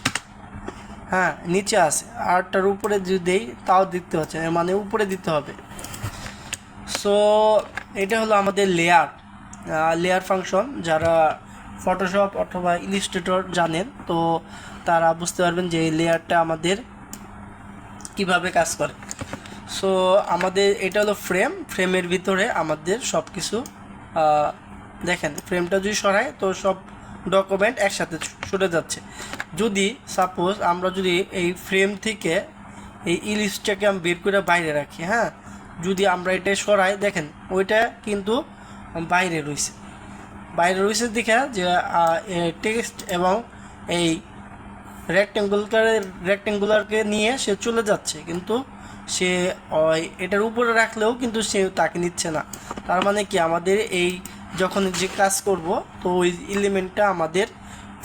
হ্যাঁ নিচে আছে। আরটার উপরে যদি দেই তাও দেখতে পাচ্ছে, মানে উপরে দিতে হবে। সো এটা হলো আমাদের লেয়ার ফাংশন। যারা ফটোশপ অথবা ইলাস্ট্রেটর জানেন তো তারা বুঝতে পারবেন যে এই লেয়ারটা আমাদের কিভাবে কাজ করে। সো আমাদের এটা হলো ফ্রেমের ভিতরে আমাদের সব কিছু দেখেন, ফ্রেমটা যদি সরাই তো সব ডকুমেন্ট একসাথে সরে যাচ্ছে। যদি সাপোজ আমরা যদি এই ফ্রেম থেকে এই ইলিপসটাকে আমি বের করে বাইরে রাখি, হ্যাঁ, যদি আমরা এটা সরাই, দেখেন ওইটা কিন্তু বাইরে রয়েছে দেখে যে টেক্সট এবং এই রেক্টেঙ্গুলারকে নিয়ে সে চলে যাচ্ছে, কিন্তু সে এটার উপরে রাখলেও কিন্তু সে তাকে নিচ্ছে না। তার মানে কি আমাদের এই যখন যে কাজ করব তো ওই এলিমেন্টটা আমাদের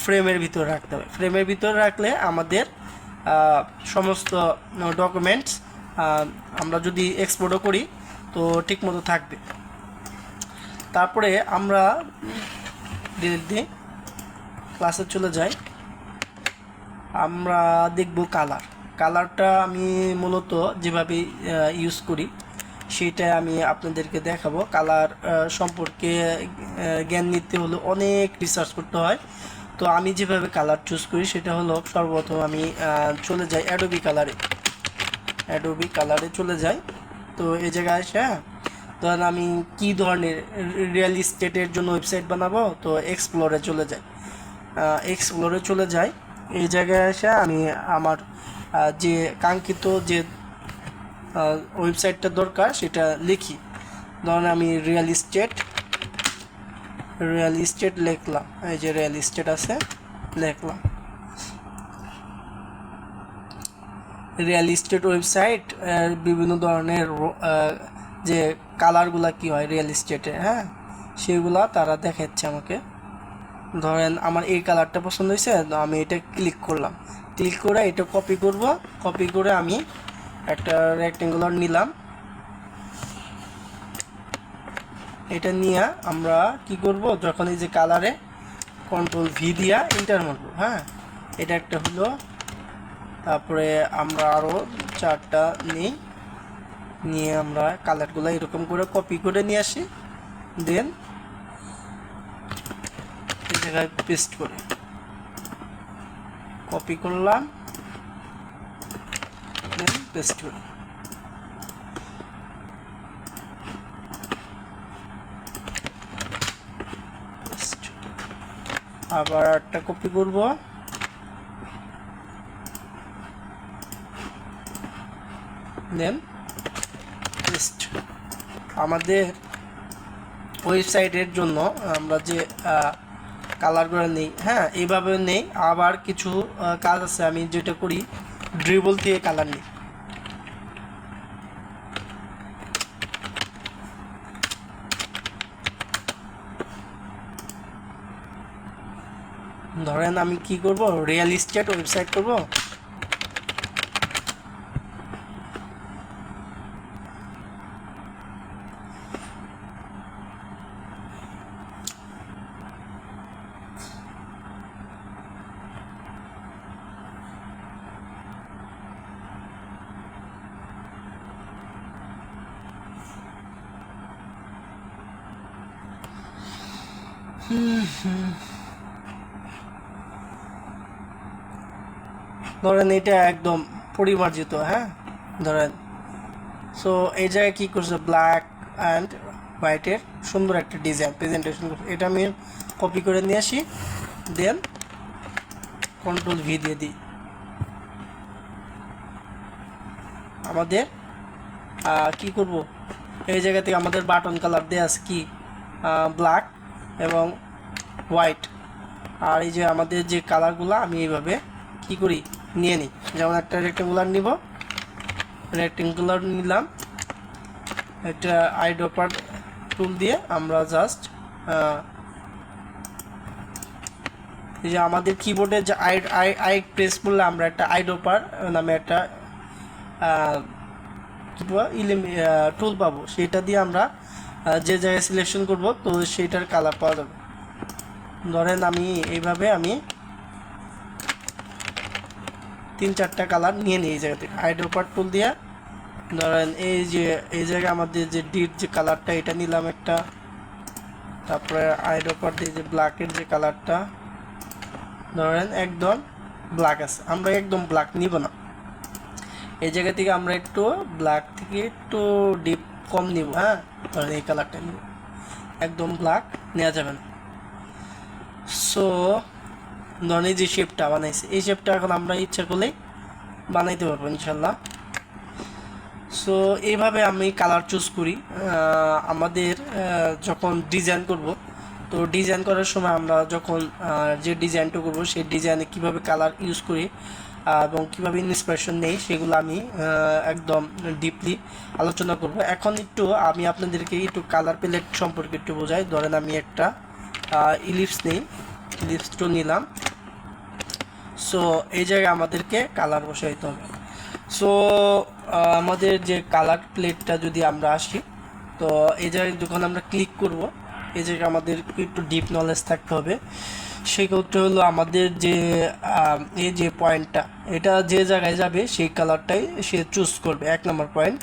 ফ্রেমের ভিতরে রাখতে হবে। ফ্রেমের ভিতরে রাখলে আমাদের সমস্ত ডকুমেন্টস আমরা যদি এক্সপোর্টও করি তো ঠিকমতো থাকবে। তারপরে আমরা ডিলিট দিয়ে ক্লাসে চলে যাই। আমরা দেখব কালারটা আমি মূলত যেভাবে ইউজ করি সেটা আমি আপনাদেরকে দেখাবো। কালার সম্পর্কে জ্ঞান নিতে হলে অনেক রিসার্চ করতে হয়। তো আমি যেভাবে কালার চুজ করি সেটা হলো সর্বপ্রথম আমি চলে যাই অ্যাডোবি কালারে চলে যাই। তো এই জায়গায় এসে ধরেন আমি কি ধরনের রিয়েল এস্টেটের জন্য ওয়েবসাইট বানাবো, তো এক্সপ্লোরে চলে যাই। এই জায়গায় এসে আমি আমার যে কাঙ্ক্ষিত যে ওয়েবসাইটটা দরকার সেটা লিখি। ধরেন আমি রিয়েল এস্টেট লিখলাম, এই যে রিয়েল এস্টেট আছে, লিখলাম রিয়েল এস্টেট ওয়েবসাইট। বিভিন্ন ধরনের যে কালারগুলা কি হয় রিয়েল এস্টেটে, হ্যাঁ, সেগুলা তারা দেখাচ্ছে আমাকে। ধরেন আমার এই কালারটা পছন্দ হয়েছে, আমি এটা ক্লিক করে এটা কপি করে আমি একটা রেক্টেঙ্গুলার নিলাম। এটা নিয়ে আমরা কি করব, যখন এই যে কালারে কন্ট্রোল ভি দিয়া এন্টার মারবো। হ্যাঁ, এটা একটা হলো। তারপরে আমরা আরও 4টা নিয়ে আমরা কালারগুলো এরকম করে কপি করে নিয়ে আসি, দেন এই জায়গায় পেস্ট করে কপি করলাম, দেন পেস্ট করি। আবার একটা কপি করব, দেন পেস্ট। আমাদের ওয়েবসাইটের জন্য আমরা যে কালারগুলো নেই, হ্যাঁ এইভাবে নেই। আবার কিছু কাজ আছে, আমি যেটা করি ড্রিবল দিয়ে কালার নিই। ধরেন আমি কি করব, রিয়েল এস্টেট ওয়েবসাইট করব। ধরেন এটা একদম পরিমার্জিত, হ্যাঁ ধরেন। সো এই জায়গায় কী করছে, ব্ল্যাক অ্যান্ড হোয়াইটের সুন্দর একটা ডিজাইন প্রেজেন্টেশন করছে। এটা আমি কপি করে নিয়ে আসি, দেন কন্ট্রোল ভি দিয়ে দিই। আমাদের কি করব, এই জায়গা থেকে আমাদের বাটন কালার দেওয়া আছে কি, ব্ল্যাক এবং হোয়াইট। আর এই যে আমাদের যে কালারগুলো আমি এইভাবে কি করি নিয়ে নিই। যেমন একটা রেক্টেঙ্গুলার নিব, রেক্টেঙ্গুলার নিলাম, একটা আইড্রপার টুল দিয়ে আমরা জাস্ট এই যে আমাদের কিবোর্ডে যে আই প্রেস করলে আমরা একটা আইড্রপার নামে একটা টুল পাবো। সেটা দিয়ে আমরা যে জায়গায় সিলেকশন করব তো সেইটার কালার পাওয়া যাবে। ধরেন আমি এইভাবে আমি 3-4টা কালার নিয়ে নিই এই জায়গা থেকে আইড্রপার টুল দিয়ে। ধরেন এই জায়গায় আমাদের যে ডিট যে কালারটা এটা নিলাম একটা, তারপরে আইড্রপার দিয়ে যে ব্ল্যাকের যে কালারটা, ধরেন একদম ব্ল্যাক আছে, আমরা একদম ব্ল্যাক নিব না। এই জায়গা থেকে আমরা একটু ব্ল্যাক থেকে একটু ডিপ কম নিব। হ্যাঁ, ধরেন এই কালারটা নিব, একদম ব্ল্যাক নেওয়া যাবে না। সো ধরেন এই যে শেপটা বানাইছে, এই শেপটা এখন আমরা ইচ্ছা করলেই বানাইতে পারবো ইনশাল্লাহ। সো এইভাবে আমি কালার চুজ করি। আমাদের যখন ডিজাইন করব, তো ডিজাইন করার সময় আমরা যখন যে ডিজাইনটা করব সেই ডিজাইনে কিভাবে কালার ইউজ করি এবং কীভাবে ইন্সপিরেশন নেই সেগুলো আমি একদম ডিপলি আলোচনা করব। এখন একটু আমি আপনাদেরকে একটু কালার প্যালেট সম্পর্কে একটু বোঝাই। ধরেন আমি একটা ইলিপস নেই, ইলিপস টুল নিলাম। সো এই জায়গায় আমাদেরকে কালার বসাইতে হবে। সো আমাদের যে কালার প্লেটটা যদি আমরা আসি, তো এই জায়গায় যখন আমরা ক্লিক করব, এই জায়গায় আমাদের একটু ডিপ নলেজ থাকতে হবে। সেক্ষেত্রে হলো আমাদের যে এই যে পয়েন্টটা, এটা যে জায়গায় যাবে সেই কালারটাই সে চুজ করবে, 1 নম্বর পয়েন্ট।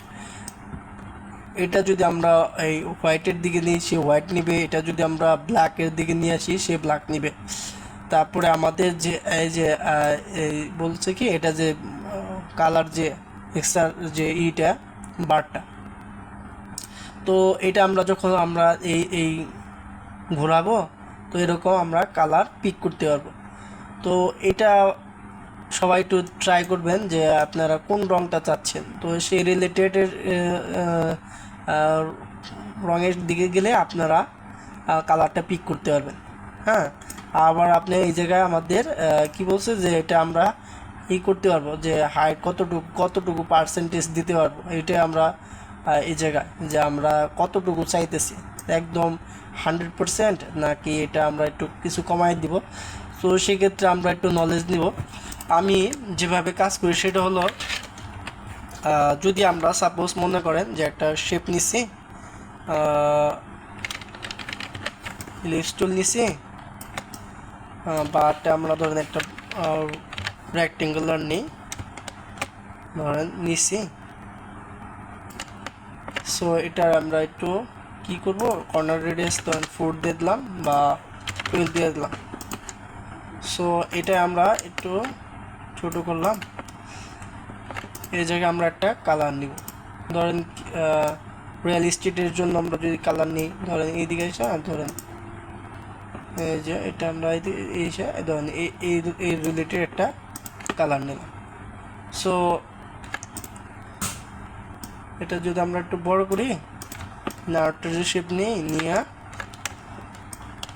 এটা যদি আমরা এই হোয়াইটের দিকে নিই সে হোয়াইট নিবে, এটা যদি আমরা ব্ল্যাকের দিকে নিয়ে আসি সে ব্ল্যাক নিবে। তারপরে আমাদের যে এই যে এই বলছে কি, এটা যে কালার যে এক্সট্রা যে ইটা বারটা, তো এটা আমরা যখন আমরা এই ঘোরাবো তো এরকম আমরা কালার পিক করতে পারবো। তো এটা সবাই একটু ট্রাই করবেন যে আপনারা কোন রঙটা চাচ্ছেন, তো সেই রিলেটেড রঙের দিকে গেলে আপনারা কালারটা পিক করতে পারবেন। হ্যাঁ, আবার আপনি এই জায়গায় আমাদের কি বলছে যে এটা আমরা করতে পারবো যে হাইট কতটুকু পার্সেন্টেজ দিতে পারবো। এটা আমরা এই জায়গায় যে আমরা কতটুকু চাইতেছি, একদম 100% নাকি এটা আমরা একটু কিছু কমাই দিব। তো সেক্ষেত্রে আমরা একটু নলেজ নিব। আমি যেভাবে কাজ করি সেটা হলো, যদি আমরা সাপোজ মনে করেন যে একটা শেপ নিচ্ছি, লিপস টুল নিচ্ছি, বারটা আমরা ধরেন একটা রেক্টেঙ্গুলার নিই, ধরেন নিছি। সো এটা আমরা একটু কি করব, কর্নার রেডিয়াস ধরেন 4 দিয়ে দিলাম বা 12 দিয়ে দিলাম। সো এটা আমরা একটু ছোট করলাম। এই জায়গায় আমরা একটা কালার নিব, ধরেন রিয়েল এস্টেটের জন্য আমরা যদি কালার নিই, ধরেন এইদিকে এসে ধরেন এই যে এটা আমরা এসে ধরেন এই রিলেটেড একটা কালার নিলাম। সো এটা যদি আমরা একটু বড় করি, নার্টারি শেপ নিয়ে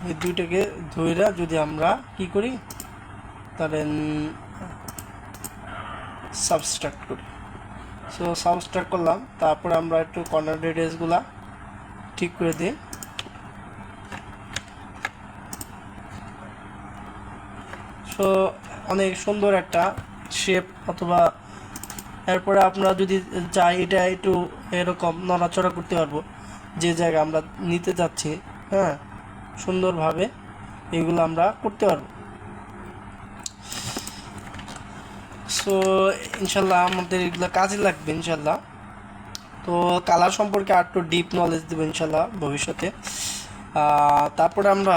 এই দুইটাকে ধইরা যদি আমরা কি করি, ধরেন সাবস্ট্রাক্ট করি। সো সাবস্ট্রাক্ট করলাম, তারপরে আমরা একটু কর্নার রেডিয়াসগুলা ঠিক করে দিই। সো অনেক সুন্দর একটা শেপ, অথবা এরপরে আমরা যদি চাই এটা একটু এরকম নড়াচড়া করতে পারবো যে জায়গা আমরা নিতে যাচ্ছি। হ্যাঁ, সুন্দরভাবে এগুলো আমরা করতে পারবো। সো ইনশাল্লাহ আমাদের এগুলো কাজে লাগবে ইনশাল্লাহ। তো কালার সম্পর্কে আর একটু ডিপ নলেজ দেবো ইনশাল্লাহ ভবিষ্যতে। তারপরে আমরা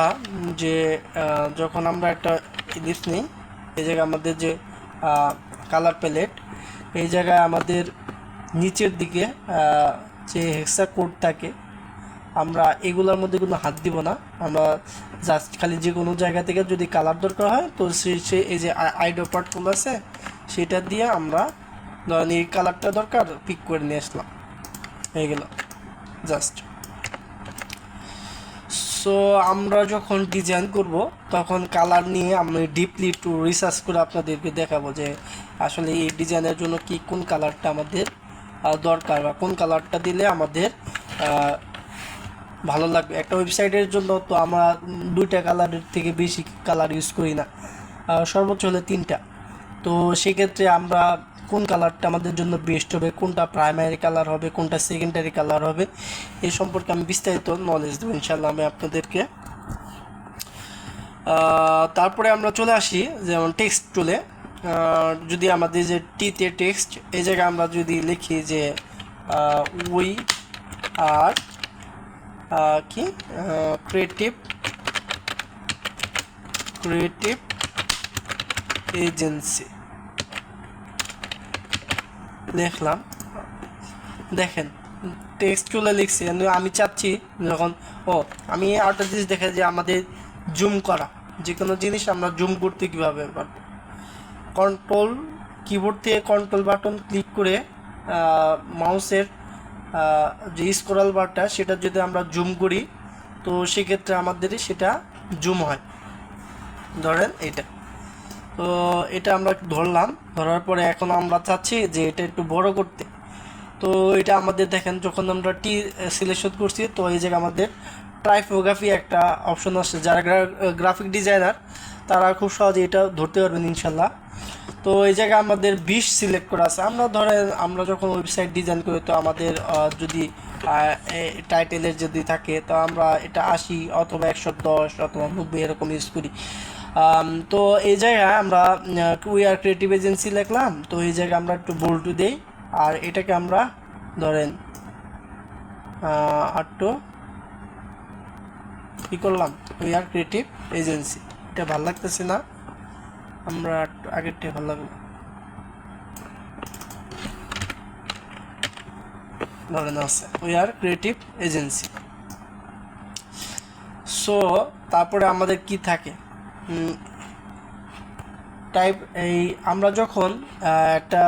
যে যখন আমরা একটা ইলিশ নিই, এই জায়গায় আমাদের যে কালার প্যালেট, এই জায়গায় আমাদের নিচের দিকে যে হেক্সা কোড থাকে, আমরা এগুলোর মধ্যে কোনো হাত দিব না। আমরা জাস্ট খালি যে কোনো জায়গা থেকে যদি কালার দরকার হয়, তো সে এই যে আইডো পার্টগুলো আছে সেটা দিয়ে আমরা ধরেন এই কালারটা দরকার পিক করে নিয়ে আসলাম, হয়ে গেল জাস্ট। সো আমরা যখন ডিজাইন করব তখন কালার নিয়ে আমি ডিপলি একটু রিসার্চ করে আপনাদেরকে দেখাবো যে আসলে এই ডিজাইনের জন্য কি কোন কালারটা আমাদের দরকার, বা কোন কালারটা দিলে আমাদের ভালো লাগবে। একটা ওয়েবসাইটের জন্য তো আমরা 2টা কালারের থেকে বেশি কালার ইউজ করি না, সর্বোচ্চ হলে 3টা। তো সেক্ষেত্রে আমরা কোন কালারটা আমাদের জন্য বেস্ট হবে, কোনটা প্রাইমারি কালার হবে, কোনটা সেকেন্ডারি কালার হবে, এই সম্পর্কে আমি বিস্তারিত নলেজ দেবো ইনশাল্লাহ আমি আপনাদেরকে। তারপরে আমরা চলে আসি যেমন টেক্সট টুলে। যদি আমাদের যে টিতে টেক্সট, এই জায়গায় আমরা যদি লিখি যে উই আর কি ক্রিয়েটিভ এজেন্সি লিখলাম, দেখেন টেক্সট টুলে লিখছি। আমি চাচ্ছি যখন আমি আরেকটা জিনিস দেখে যে আমাদের জুম করা, যে কোনো জিনিস আমরা জুম করতে কীভাবে পারবো। কন্ট্রোল কিবোর্ড থেকে কন্ট্রোল বাটন ক্লিক করে মাউসের যে স্ক্রল বারটা সেটা যদি আমরা জুম করি, তো সেক্ষেত্রে আমাদের সেটা জুম হয়। ধরেন এটা, তো এটা আমরা ধরলাম, ধরার পরে এখন আমরা চাচ্ছি যে এটা একটু বড় করতে। তো এটা আমাদের দেখেন যখন আমরা টি সিলেকশন করছি, তো এই জায়গায় আমাদের টাইপোগ্রাফি একটা অপশন আসছে। যারা গ্রাফিক ডিজাইনার তারা খুব সহজে এটা ধরতে পারবেন ইনশাল্লাহ। তো এই জায়গায় আমাদের 20 সিলেক্ট করা আছে। আমরা ধরেন আমরা যখন ওয়েবসাইট ডিজাইন করি, তো আমাদের যদি টাইটেলের যদি থাকে, তো আমরা এটা 80 অথবা 110 অথবা 90 এরকম ইউজ করি। তো এই জায়গায় আমরা উই আর ক্রিয়েটিভ এজেন্সি লিখলাম, তো এই জায়গায় আমরা একটু বোল্ড দেই, আর এটাকে আমরা ধরেন একটু কী করলাম, উই আর ক্রিয়েটিভ এজেন্সি। এটা ভালো লাগতেছে না, আমরা আগেরটা ভালো লাগলো, ধরেন আছে we are creative agency. So তারপরে আমাদের কি থাকে টাইপ, এই আমরা যখন একটা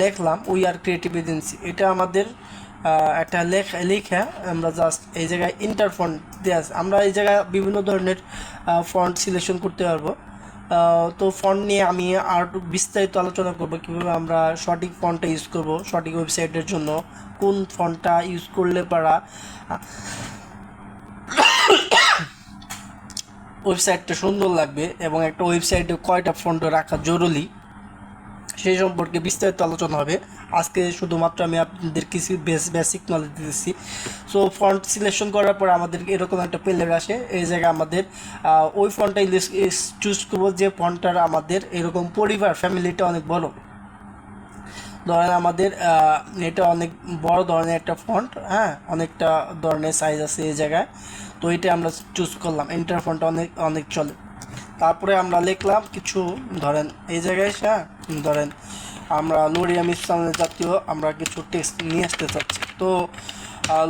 লিখলাম উই আর ক্রিয়েটিভ এজেন্সি, এটা আমাদের একটা লেখা আমরা জাস্ট এই জায়গায় ইন্টার ফন্ট দিয়ে আছে। আমরা এই জায়গায় বিভিন্ন ধরনের ফন্ট সিলেকশন করতে পারবো। তো ফন্ট নিয়ে আমি আর বিস্তারিত আলোচনা করব কীভাবে আমরা সঠিক ফন্টটা ইউজ করব, সঠিক ওয়েবসাইটের জন্য কোন ফন্টটা ইউজ করলে পারা ওয়েবসাইটটা সুন্দর লাগবে, এবং একটা ওয়েবসাইটে কয়টা ফন্ট রাখা জরুরি, সেই সম্পর্কে বিস্তারিত আলোচনা হবে। আজকে শুধুমাত্র আমি আপনাদের কিছু বেসিক নলেজ দিতেছি। সো ফন্ট সিলেকশন করার পর আমাদের এরকম একটা প্লেয়ার আসে, এই জায়গায় আমাদের ওই ফন্টটা চুজ করবো যে ফন্টটার আমাদের এরকম পরিবার ফ্যামিলিটা অনেক বড়। ধরেন আমাদের এটা অনেক বড় ধরনের একটা ফন্ট, হ্যাঁ, অনেকটা ধরনের সাইজ আছে এই জায়গায়। তো এটা আমরা চুজ করলাম, এন্টার ফন্ট অনেক অনেক চলে। তারপরে আমরা লিখলাম কিছু, ধরেন এই জায়গায় ধরেন আমরা লোরিয়াম ইপসামের জাতীয় আমরা কিছু টেক্সট নিয়ে আসতে চাচ্ছি। তো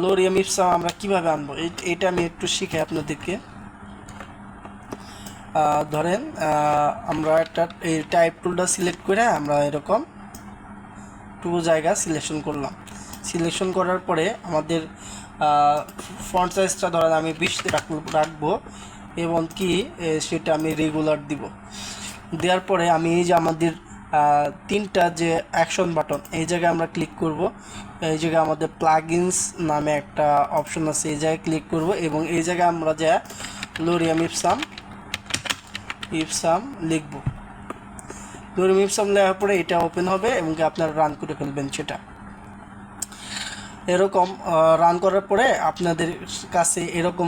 লোরিয়াম ইপসাম আমরা কিভাবে আনবো এটা আমি একটু শিখে আপনাদেরকে। ধরেন আমরা একটা এই টাইপ টুলটা সিলেক্ট করে আমরা এরকম জায়গা সিলেকশন করলাম। সিলেকশন করার পরে আমাদের ফন্ট সাইজটা ধরেন আমি 20 রাখবো এবং কি সেটা আমি রেগুলার দিব। দেওয়ার পরে আমি এই যে আমাদের তিনটা যে অ্যাকশন বাটন, এই জায়গায় আমরা ক্লিক করব। এই জায়গায় আমাদের প্লাগইনস নামে একটা অপশন আছে, এই জায়গায় ক্লিক করব এবং এই জায়গায় আমরা যা লোরিয়াম ইপসাম লিখব। লোরিয়াম ইপসাম লেখার পরে এটা ওপেন হবে এবং আপনারা রান করে ফেলবেন। সেটা এরকম রান করার পরে আপনাদের কাছে এরকম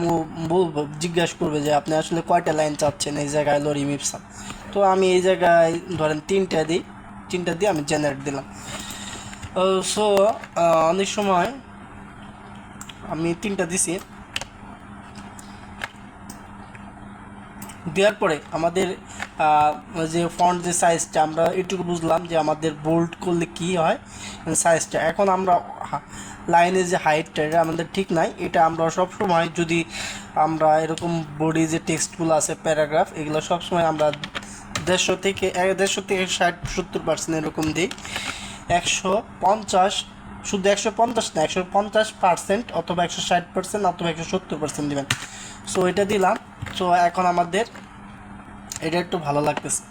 জিজ্ঞাসা করবে যে আপনি আসলে কয়টা লাইন চাচ্ছেন এই জায়গায় লোরিয়াম ইপসাম। তো আমি এই জায়গায় ধরেন তিনটা দিয়ে আমি জেনারেট দিলাম। সো অনেক সময় আমি তিনটা দিছি। দেওয়ার পরে আমাদের যে ফন্ট যে সাইজটা আমরা এটুকু বুঝলাম যে আমাদের বোল্ড করলে কি হয় সাইজটা। এখন আমরা লাইনের যে হাইটটা এটা আমাদের ঠিক নাই, এটা আমরা সব সময় যদি আমরা এরকম বডি যে টেক্সটগুলো আছে প্যারাগ্রাফ, এগুলো সবসময় আমরা 150 থেকে 60-70% এরকম দিই। 150 শুধু 150 না, 150% অথবা 160% অথবা 170% দেবেন। সো এটা দিলাম। সো এখন আমাদের এটা একটু ভালো লাগতেছে।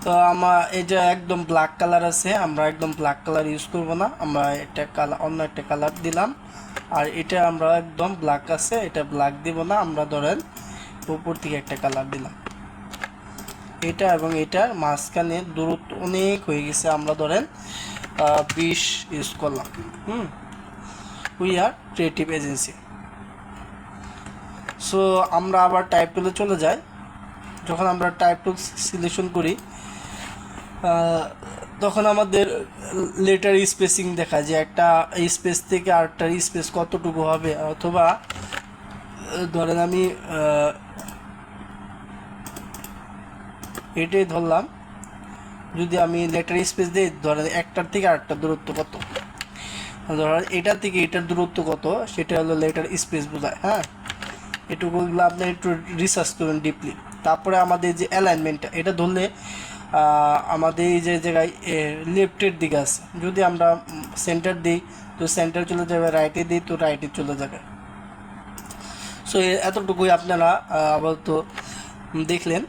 তো আমার এটা একদম ব্ল্যাক কালার আছে, আমরা একদম ব্ল্যাক কালার ইউজ করব না, আমরা এটা অন্য একটা কালার দিলাম। আর এটা আমরা একদম ব্ল্যাক আছে, এটা ব্ল্যাক দিব না, আমরা ধরেন উপর থেকে একটা কালার দিলাম। এটা এবং এটার মাঝখানে দূরত্ব অনেক হয়ে গেছে, আমরা ধরেন 20 ইউজ করলাম। We are creative agency. So আমরা আবার টাইপ টুলে চলে যাই। যখন আমরা টাইপ টুল সিলেকশন করি তখন আমাদের লেটার স্পেসিং দেখা যায়, একটা স্পেস থেকে আরেকটার স্পেস কতটুকু হবে। অথবা ধরেন আমি এটাই ধরলাম, যদি আমি লেটার স্পেস দিই ধরেন একটার থেকে আরেকটার দূরত্ব কত, ধরেন এটার থেকে এটার দূরত্ব কত, সেটা হলো লেটার স্পেস বোঝায়। হ্যাঁ, এটুকুগুলো আপনি একটু রিসার্চ করুন ডিপলি। তারপরে আমাদের যে অ্যালাইনমেন্টটা, এটা ধরলে আমাদের এই যে জায়গায় লেফটের দিকে আছে, যদি আমরা সেন্টার দিই তো সেন্টার চলে যাবে, রাইটে দিই তো রাইটে চলে যাবে। সো এতটুকুই আপনারা আপাতত দেখলেন।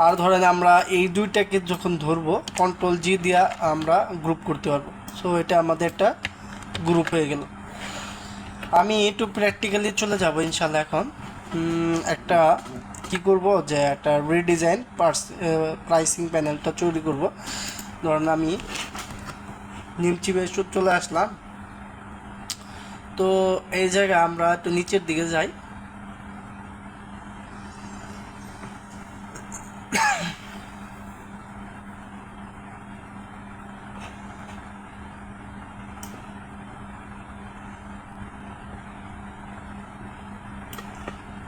আর ধরেন আমরা এই দুইটাকে যখন ধরবো কন্ট্রোল জি দিয়া আমরা গ্রুপ করতে পারবো। সো এটা আমাদের একটা গ্রুপ হয়ে গেল। আমি একটু প্র্যাকটিক্যালি চলে যাব ইনশাল্লাহ। এখন একটা কি করব যে একটা রিডিজাইন প্রাইসিং প্যানেলটা তৈরি করব। ধরেন আমি নিমচিপে চলে আসলাম। তো এই জায়গায় আমরা একটু নিচের দিকে যাই।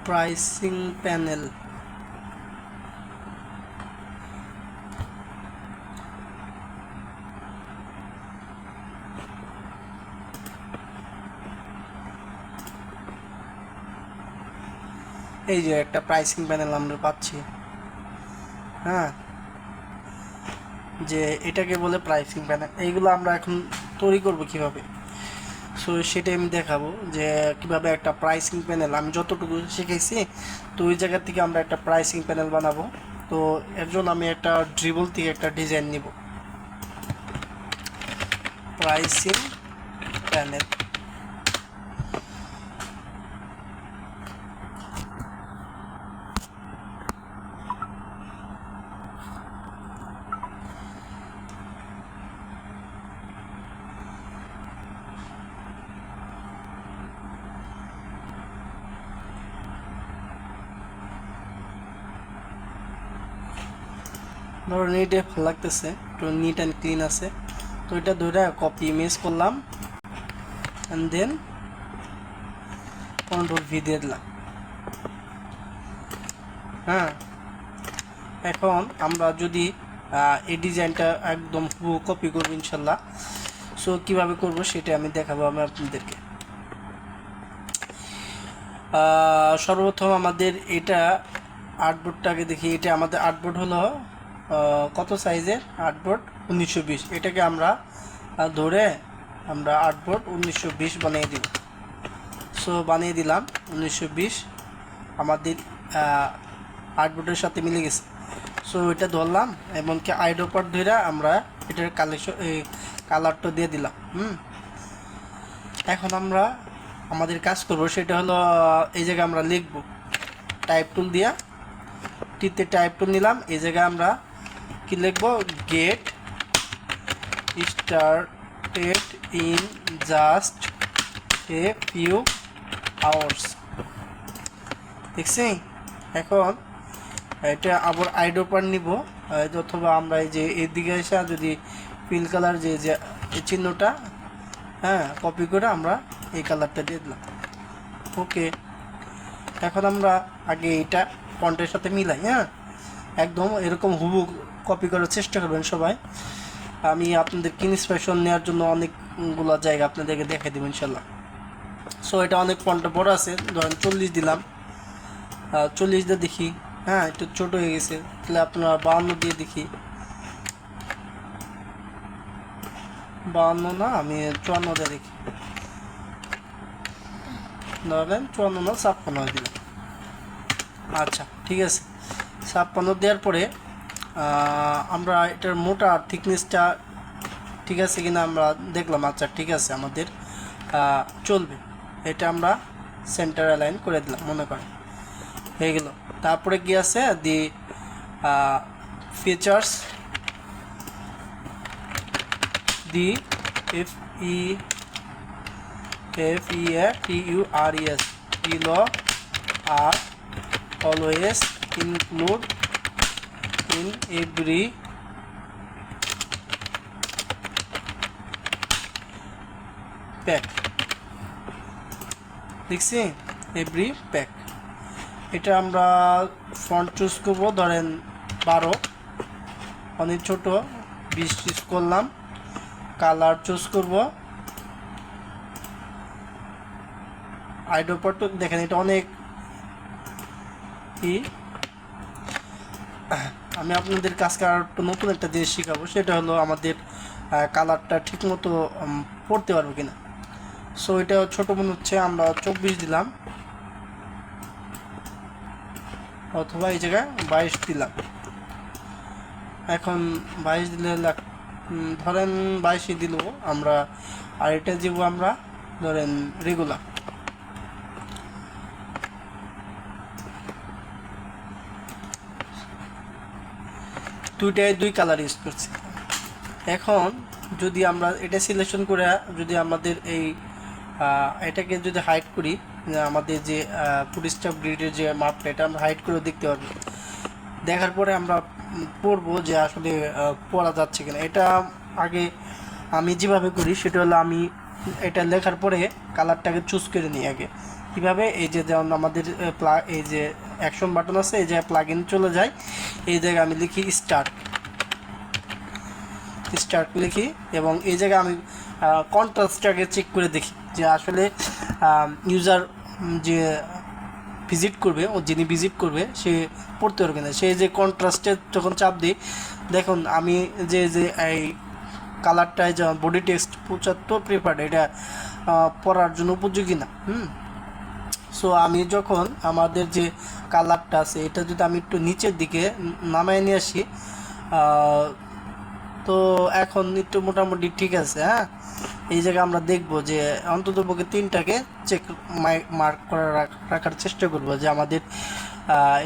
প্রাইসিং প্যানেল, এই যে একটা প্রাইসিং প্যানেল আমরা পাচ্ছি। হ্যাঁ, যে এটাকে বলে প্রাইসিং প্যানেল। এইগুলো আমরা এখন তৈরি করব কিভাবে, সো সেটাই আমি দেখাবো যে কিভাবে একটা প্রাইসিং প্যানেল আমি যতটুকু শিখেছি, তো ওই জায়গা থেকে আমরা একটা প্রাইসিং প্যানেল বানাবো। তো এর জন্য আমি একটা ড্রিবল থেকে একটা ডিজাইন নিব, প্রাইসিং প্যানেল। ধরুন এটা ভালো লাগতেছে, একটু নিট অ্যান্ড ক্লিন আছে, তো এটা ধরে কপি ইমেজ করলাম অ্যান্ড দেন কন্ট্রোল ভি দিয়ে দিলাম। হ্যাঁ, এখন আমরা যদি এই ডিজাইনটা একদম কপি করবো ইনশাল্লাহ। সো কীভাবে করব সেটা আমি দেখাবো আমি আপনাদেরকে। সর্বপ্রথম আমাদের এটা আর্টবোর্ডটাকে দেখি। এটা আমাদের আর্টবোর্ড হলো কত সাইজের আর্টবোর্ড, 1920। এটাকে আমরা ধরে আমরা আর্টবোর্ড 1920 বানিয়ে দিব। সো বানিয়ে দিলাম 1920, আমাদের আর্টবোর্ডের সাথে মিলে গেছে। সো এটা ধরলাম এমনকি আইডোপার ধরে আমরা এটার কালারটা দিয়ে দিলাম। এখন আমরা আমাদের কাজ করব সেটা হলো এই জায়গায় আমরা লিখব টাইপ টুল দিয়া, টিতে টাইপ টুল নিলাম। এই জায়গায় আমরা কি লিখব, get started in just a few hours. দেখছি? এখন এটা আবার আইডোপার নিব, অথবা আমরা এই যে এদিকে এসে যদি পিল কালার যে চিহ্নটা কপি করে আমরা এই কালারটা দিয়ে দিলাম। ওকে, এখন আমরা আগে এটা ফন্টের সাথে মিলাই। একদম এরকম হুবহু কপি করার চেষ্টা করবেন সবাই। আমি আপনাদেরকে ইন্সপিরেশন নেওয়ার জন্য অনেকগুলো জায়গা আপনাদেরকে দেখাই দেবো ইনশাল্লাহ। সো এটা অনেক ফন্টটা বড় আছে, ধরেন 40 দিলাম, 40 দিয়ে দেখি। একটু ছোট হয়ে গেছে, তাহলে আপনারা 52 দিয়ে দেখি। 52 না, আমি 54 দিয়ে দেখি। ধরেন 54 না, 56 দিলাম। আচ্ছা, ঠিক আছে। 56 দেওয়ার পরে আমরা এটার মোটা থিকনেসটা ঠিক আছে কিনা আমরা দেখলাম। আচ্ছা, ঠিক আছে, আমাদের চলবে। এটা আমরা সেন্টার অ্যালাইন করে দিলাম, মনে করেন হয়ে গেল। তারপরে কি আছে, the features, the FEATURES below are always include in every pack. দেখছি, এভরি প্যাক। এটা আমরা ফন্ট চুজ করব, ধরেন 12, অনেক ছোট 20 চুজ করলাম। কালার চুজ করব, আইডোপার তো দেখেন এটা অনেক কি। আমি আপনাদের কাজকে আর নতুন একটা জিনিস শেখাবো, সেটা হলো আমাদের কালারটা ঠিক মতো পড়তে পারবো কিনা। সো এটা ছোটো মনে হচ্ছে, আমরা 24 দিলাম, অথবা এই জায়গায় 22 দিলাম। এখন 22 দিলে ধরেন 22 দিল আমরা। আর এটা দিব আমরা ধরেন রেগুলার। দুইটায় দুই কালার ইউজ করছি। এখন যদি আমরা এটা সিলেকশন করে যদি আমাদের এই এটাকে যদি হাইড করি, আমাদের যে ফুটস্টেপ গ্রিডের যে মাপটা এটা আমরা হাইড করে দেখতে পারবো। দেখার পরে আমরা পড়বো যে আসলে পড়া যাচ্ছে কিনা। এটা আগে আমি যেভাবে করি সেটা হলো, আমি এটা লেখার পরে কালারটাকে চুজ করে নিই আগে। কীভাবে, এই যে যেমন আমাদের এই যে অ্যাকশন বাটন আছে, এই জায়গায় প্লাগ ইন চলে যায়, এই জায়গায় আমি লিখি স্টার্ট লিখি, এবং এই জায়গায় আমি কন্ট্রাস্টটাকে চেক করে দেখি যে আসলে ইউজার যে ভিজিট করবে, ও যিনি ভিজিট করবে সে পড়তে পারবে না। সেই যে কন্ট্রাস্টে যখন চাপ দিই, দেখুন আমি যে এই কালারটায় যেমন বডি টেক্সট 75 প্রিফার্ড, এটা পড়ার জন্য উপযোগী না। সো আমি যখন আমাদের যে কালারটা আছে এটা যদি আমি একটু নিচের দিকে নামায় নিয়ে আসি, তো এখন একটু মোটামুটি ঠিক আছে। এই জায়গায় আমরা দেখব যে অন্ততপক্ষে 3টাকে চেক মার্ক করে রাখার চেষ্টা করব যে আমাদের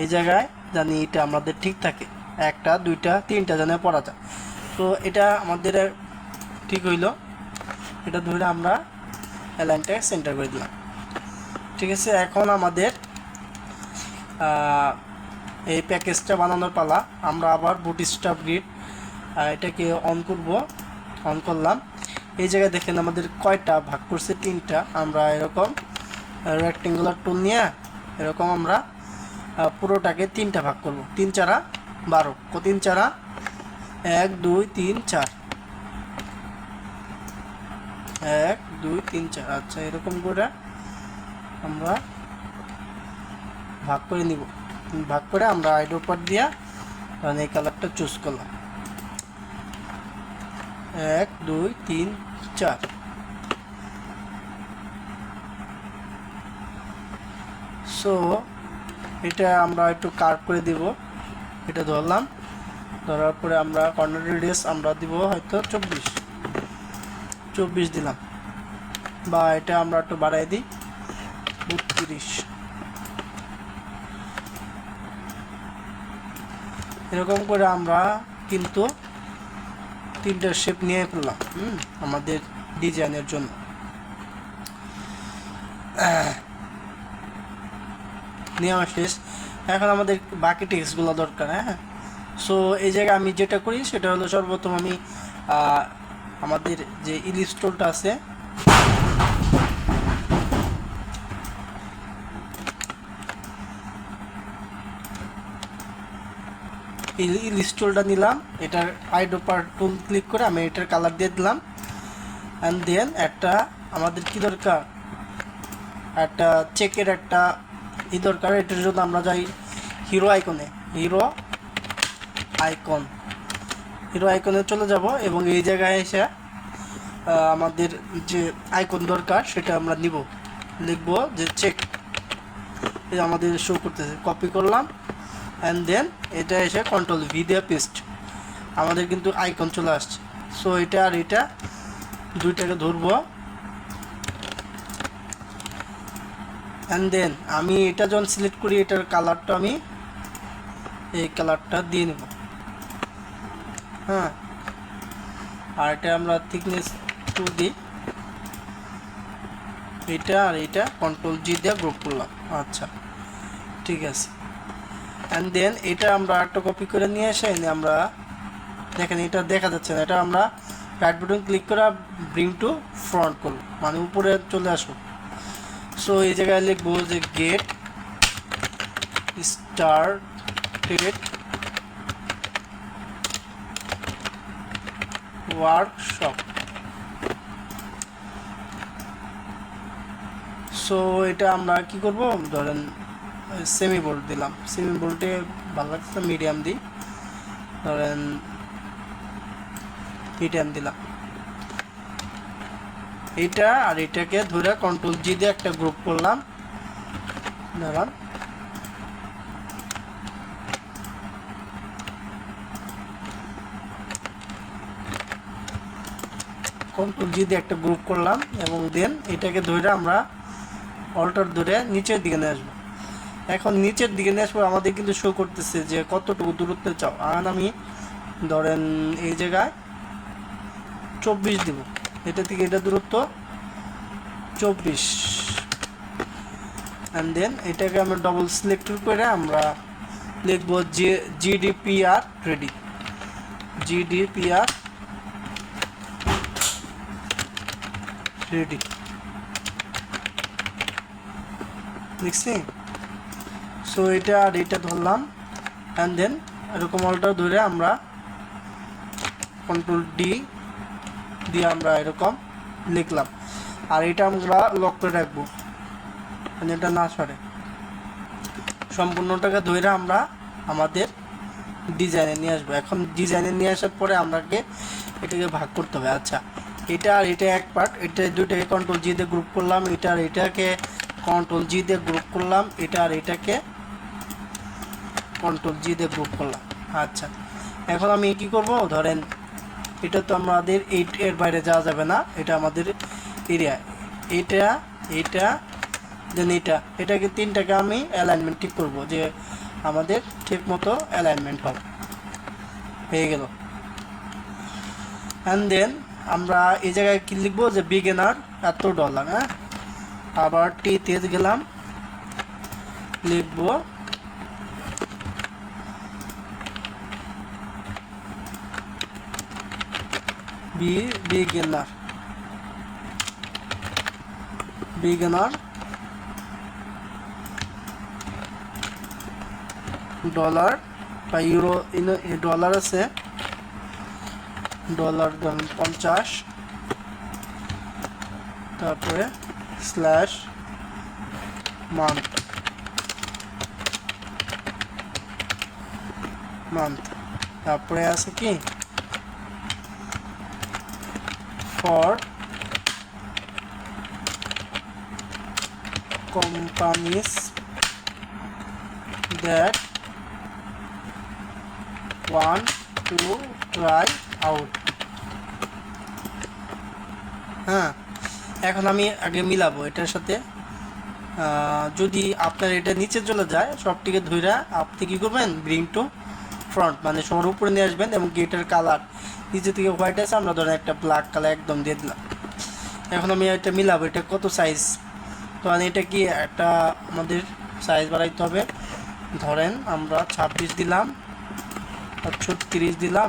এই জায়গায় জানি এটা আমাদের ঠিক থাকে, 1টা 2টা 3টা যেন পড়া যায়। তো এটা আমাদের ঠিক হইল। এটা ধরে আমরা অ্যালাইনটা সেন্টার করে দিলাম। ঠিক আছে, এখন আমাদের এই প্যাকেজটা বানানোর পালা। আমরা আবার বুটস্ট্র্যাপ গ্রিড এটাকে অন করব। অন করলাম। এই জায়গায় দেখেন আমাদের কয়টা ভাগ করছে, 3টা। আমরা এরকম রেক্টেঙ্গুলার টুল নিয়ে এরকম আমরা পুরোটাকে 3টা ভাগ করব। 3 চারা 12, 3 চারা 1 2 3 4, 1 2 3 4। আচ্ছা, এরকম করে আমরা ভাগ করে নিব। ভাগ করে আমরা আইড্রোপার দিয়া এই কালারটা চুজ করলাম। 1 2 3 4। সো এটা আমরা একটু কার্ভ করে দিব। এটা ধরলাম, ধরার পরে আমরা কর্নার রেডিয়াস আমরা দিব হয়তো 24 দিলাম, বা এটা আমরা একটু বাড়াই দিই 32। এরকম করে আমরা কিন্তু 3টা শেপ নিয়ে ফেললাম আমাদের ডিজাইনের জন্য। নেওয়া শেষ। এখন আমাদের বাকি টেক্সটগুলো দরকার। হ্যাঁ, সো এই জায়গায় আমি যেটা করি সেটা হলো সর্বপ্রথম আমি আমাদের যে ইলিপস টুলটা আছে, ইলিপস টুলটা নিলাম। এটার আইড্রোপার টুল ক্লিক করে আমি এটার কালার দিয়ে দিলাম। অ্যান্ড দেন একটা আমাদের কি দরকার, একটা চেকের একটা দরকার। এটার জন্য আমরা যাই হিরো আইকনে, হিরো আইকনে চলে যাব এবং এই জায়গায় এসে আমাদের যে আইকন দরকার সেটা আমরা নিব। লিখব যে চেক, এটা আমাদের শো করতেছে। কপি করলাম অ্যান্ড দেন এটা এসে কন্ট্রোল ভি দিয়ে পেস্ট, আমাদের কিন্তু আইকন চলে আসছে। সো এটা আর এটা দুইটাকে ধরবো। অ্যান্ড দেন আমি এটা যখন সিলেক্ট করি এটার কালারটা আমি এই কালারটা দিয়ে নেব। হ্যাঁ, আর এটা আমরা থিকনেস 2 দিই। এটা আর এটা কন্ট্রোল জি দিয়ে গ্রুপ করলাম। আচ্ছা, ঠিক আছে। অ্যান্ড দেন এটা আমরা একটা কপি করে নিয়ে এসে আমরা দেখেন এটা দেখা যাচ্ছে না, এটা আমরা রাইট বাটন ক্লিক করে ব্রিং টু ফ্রন্ট করব, মানে উপরে চলে আসবো। সো এই জায়গায় লিখবো যে গেট স্টার্টেড ওয়ার্কশপ। সো এটা আমরা কি করব, ধরেন সেমি বোল্ড দিলাম। সেমি বোল্টে ভালো লাগছে, মিডিয়াম দিই, ধরেন মিডিয়াম দিলাম। এটা আর এটাকে ধরে কন্ট্রোল জি দিয়ে একটা গ্রুপ করলাম। ধরান কন্ট্রোল জি দিয়ে একটা গ্রুপ করলাম এবং দেন এটাকে ধরে আমরা অল্টার ধরে নিচের দিকে নিয়ে আসবো। এখন নিচের দিকে নিয়ে আসবো, আমাদের কিন্তু শো করতেছে যে কতটুকু দূরত্বে চাও। আর আমি ধরেন এই জায়গায় 24 দিব, এটা থেকে এটা দূরত্ব 24। অ্যান্ড দেন এটাকে আমরা ডবল সিলেক্ট করে আমরা লিখবো যে জিডিপিআর রেডি, জিডিপিআর রেডি লিখছি। সো এটা আর এটা ধরলাম অ্যান্ড দেন এরকম অল্টার ধরে আমরা কন্ট্রোল ডি দিয়ে আমরা এরকম লিখলাম। আর এটা আমরা লক করে রাখবো, এটা না সরে। সম্পূর্ণটাকে ধরে আমরা আমাদের ডিজাইনে নিয়ে আসবো। এখন ডিজাইনে নিয়ে আসার পরে আমাকে এটাকে ভাগ করতে হবে। আচ্ছা, এটা আর এটা এক পার্ট, এটা দুইটাকে কন্ট্রোল জি দিয়ে গ্রুপ করলাম, এটা আর এটাকে কন্ট্রোল জি দিয়ে গ্রুপ করলাম, এটা আর এটাকে কন্ট্রোল জি দিয়ে গ্রুপ করলাম। আচ্ছা, এখন আমি কি করব, ধরেন এটা তো আমাদের এর বাইরে যাওয়া যাবে না, এটা আমাদের এরিয়া। এটা এটা দেন এটাকে 3টাকে আমি অ্যালাইনমেন্ট ঠিক করব যে আমাদের ঠিক মতো অ্যালাইনমেন্ট হবে। হয়ে গেল। অ্যান্ড দেন আমরা এই জায়গায় কি লিখবো যে বিগিনার $100। হ্যাঁ, আবার টিতে গেলাম, লিখবো বিগিনার ডলার বা ইউরো, ডলার আছে, ডলার 50, তারপরে স্ল্যাশ মান্থ, তারপরে আছে কি for companies that want to try out। হ্যাঁ, এখন আমি আগে মিলাবো এটার সাথে। যদি আপনার এটা নিচে চলে যায় সবটিকে ধইরা আপনি কি করবেন, ব্রিং টু ফ্রন্ট মানে সবার উপরে নিয়ে আসবেন, এবং গেটের কালার নিচে থেকে হোয়াইট আছে, আমরা ধরেন একটা ব্ল্যাক কালার একদম দিয়ে দিলাম। এখন আমি এটা মিলাবো, এটা কত সাইজ, তো এটা কি একটা আমাদের সাইজ বাড়াইতে হবে, ধরেন আমরা 26 দিলাম আর 36 দিলাম।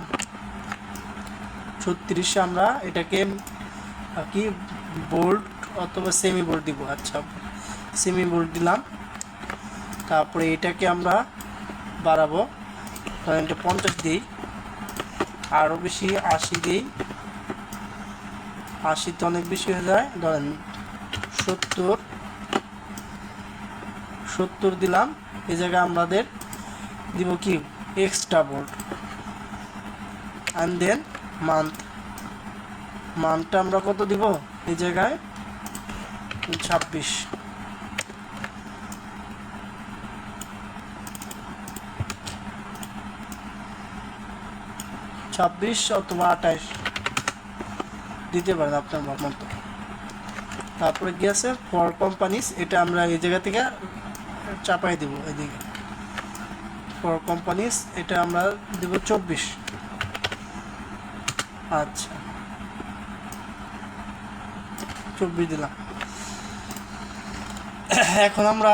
36-এ আমরা এটাকে কি বোল্ড অথবা সেমি বোল্ড দিব, আচ্ছা সেমি বোল্ড দিলাম। তারপরে এটাকে আমরা বাড়াবো, ধরেন এটা 50 দিই, আরও বেশি 80 দিই, 80 তো অনেক বেশি হয়ে যায়, ধরেন 70 দিলাম। এই জায়গায় আমাদের দিব কি এক্সট্রা বোল্ড, অ্যান্ড দেন মান্থটা আমরা কত দিব, এই জায়গায় 26, অথবা 28 দিতে পারেন আপনার মতো। তারপরে গিয়েছে ফর কোম্পানিজ, এটা আমরা এই জায়গা থেকে চাপাই দিব এদিকে, ফর কোম্পানিজ এটা আমরা দেব 24। আচ্ছা 24 দিলাম। এখন আমরা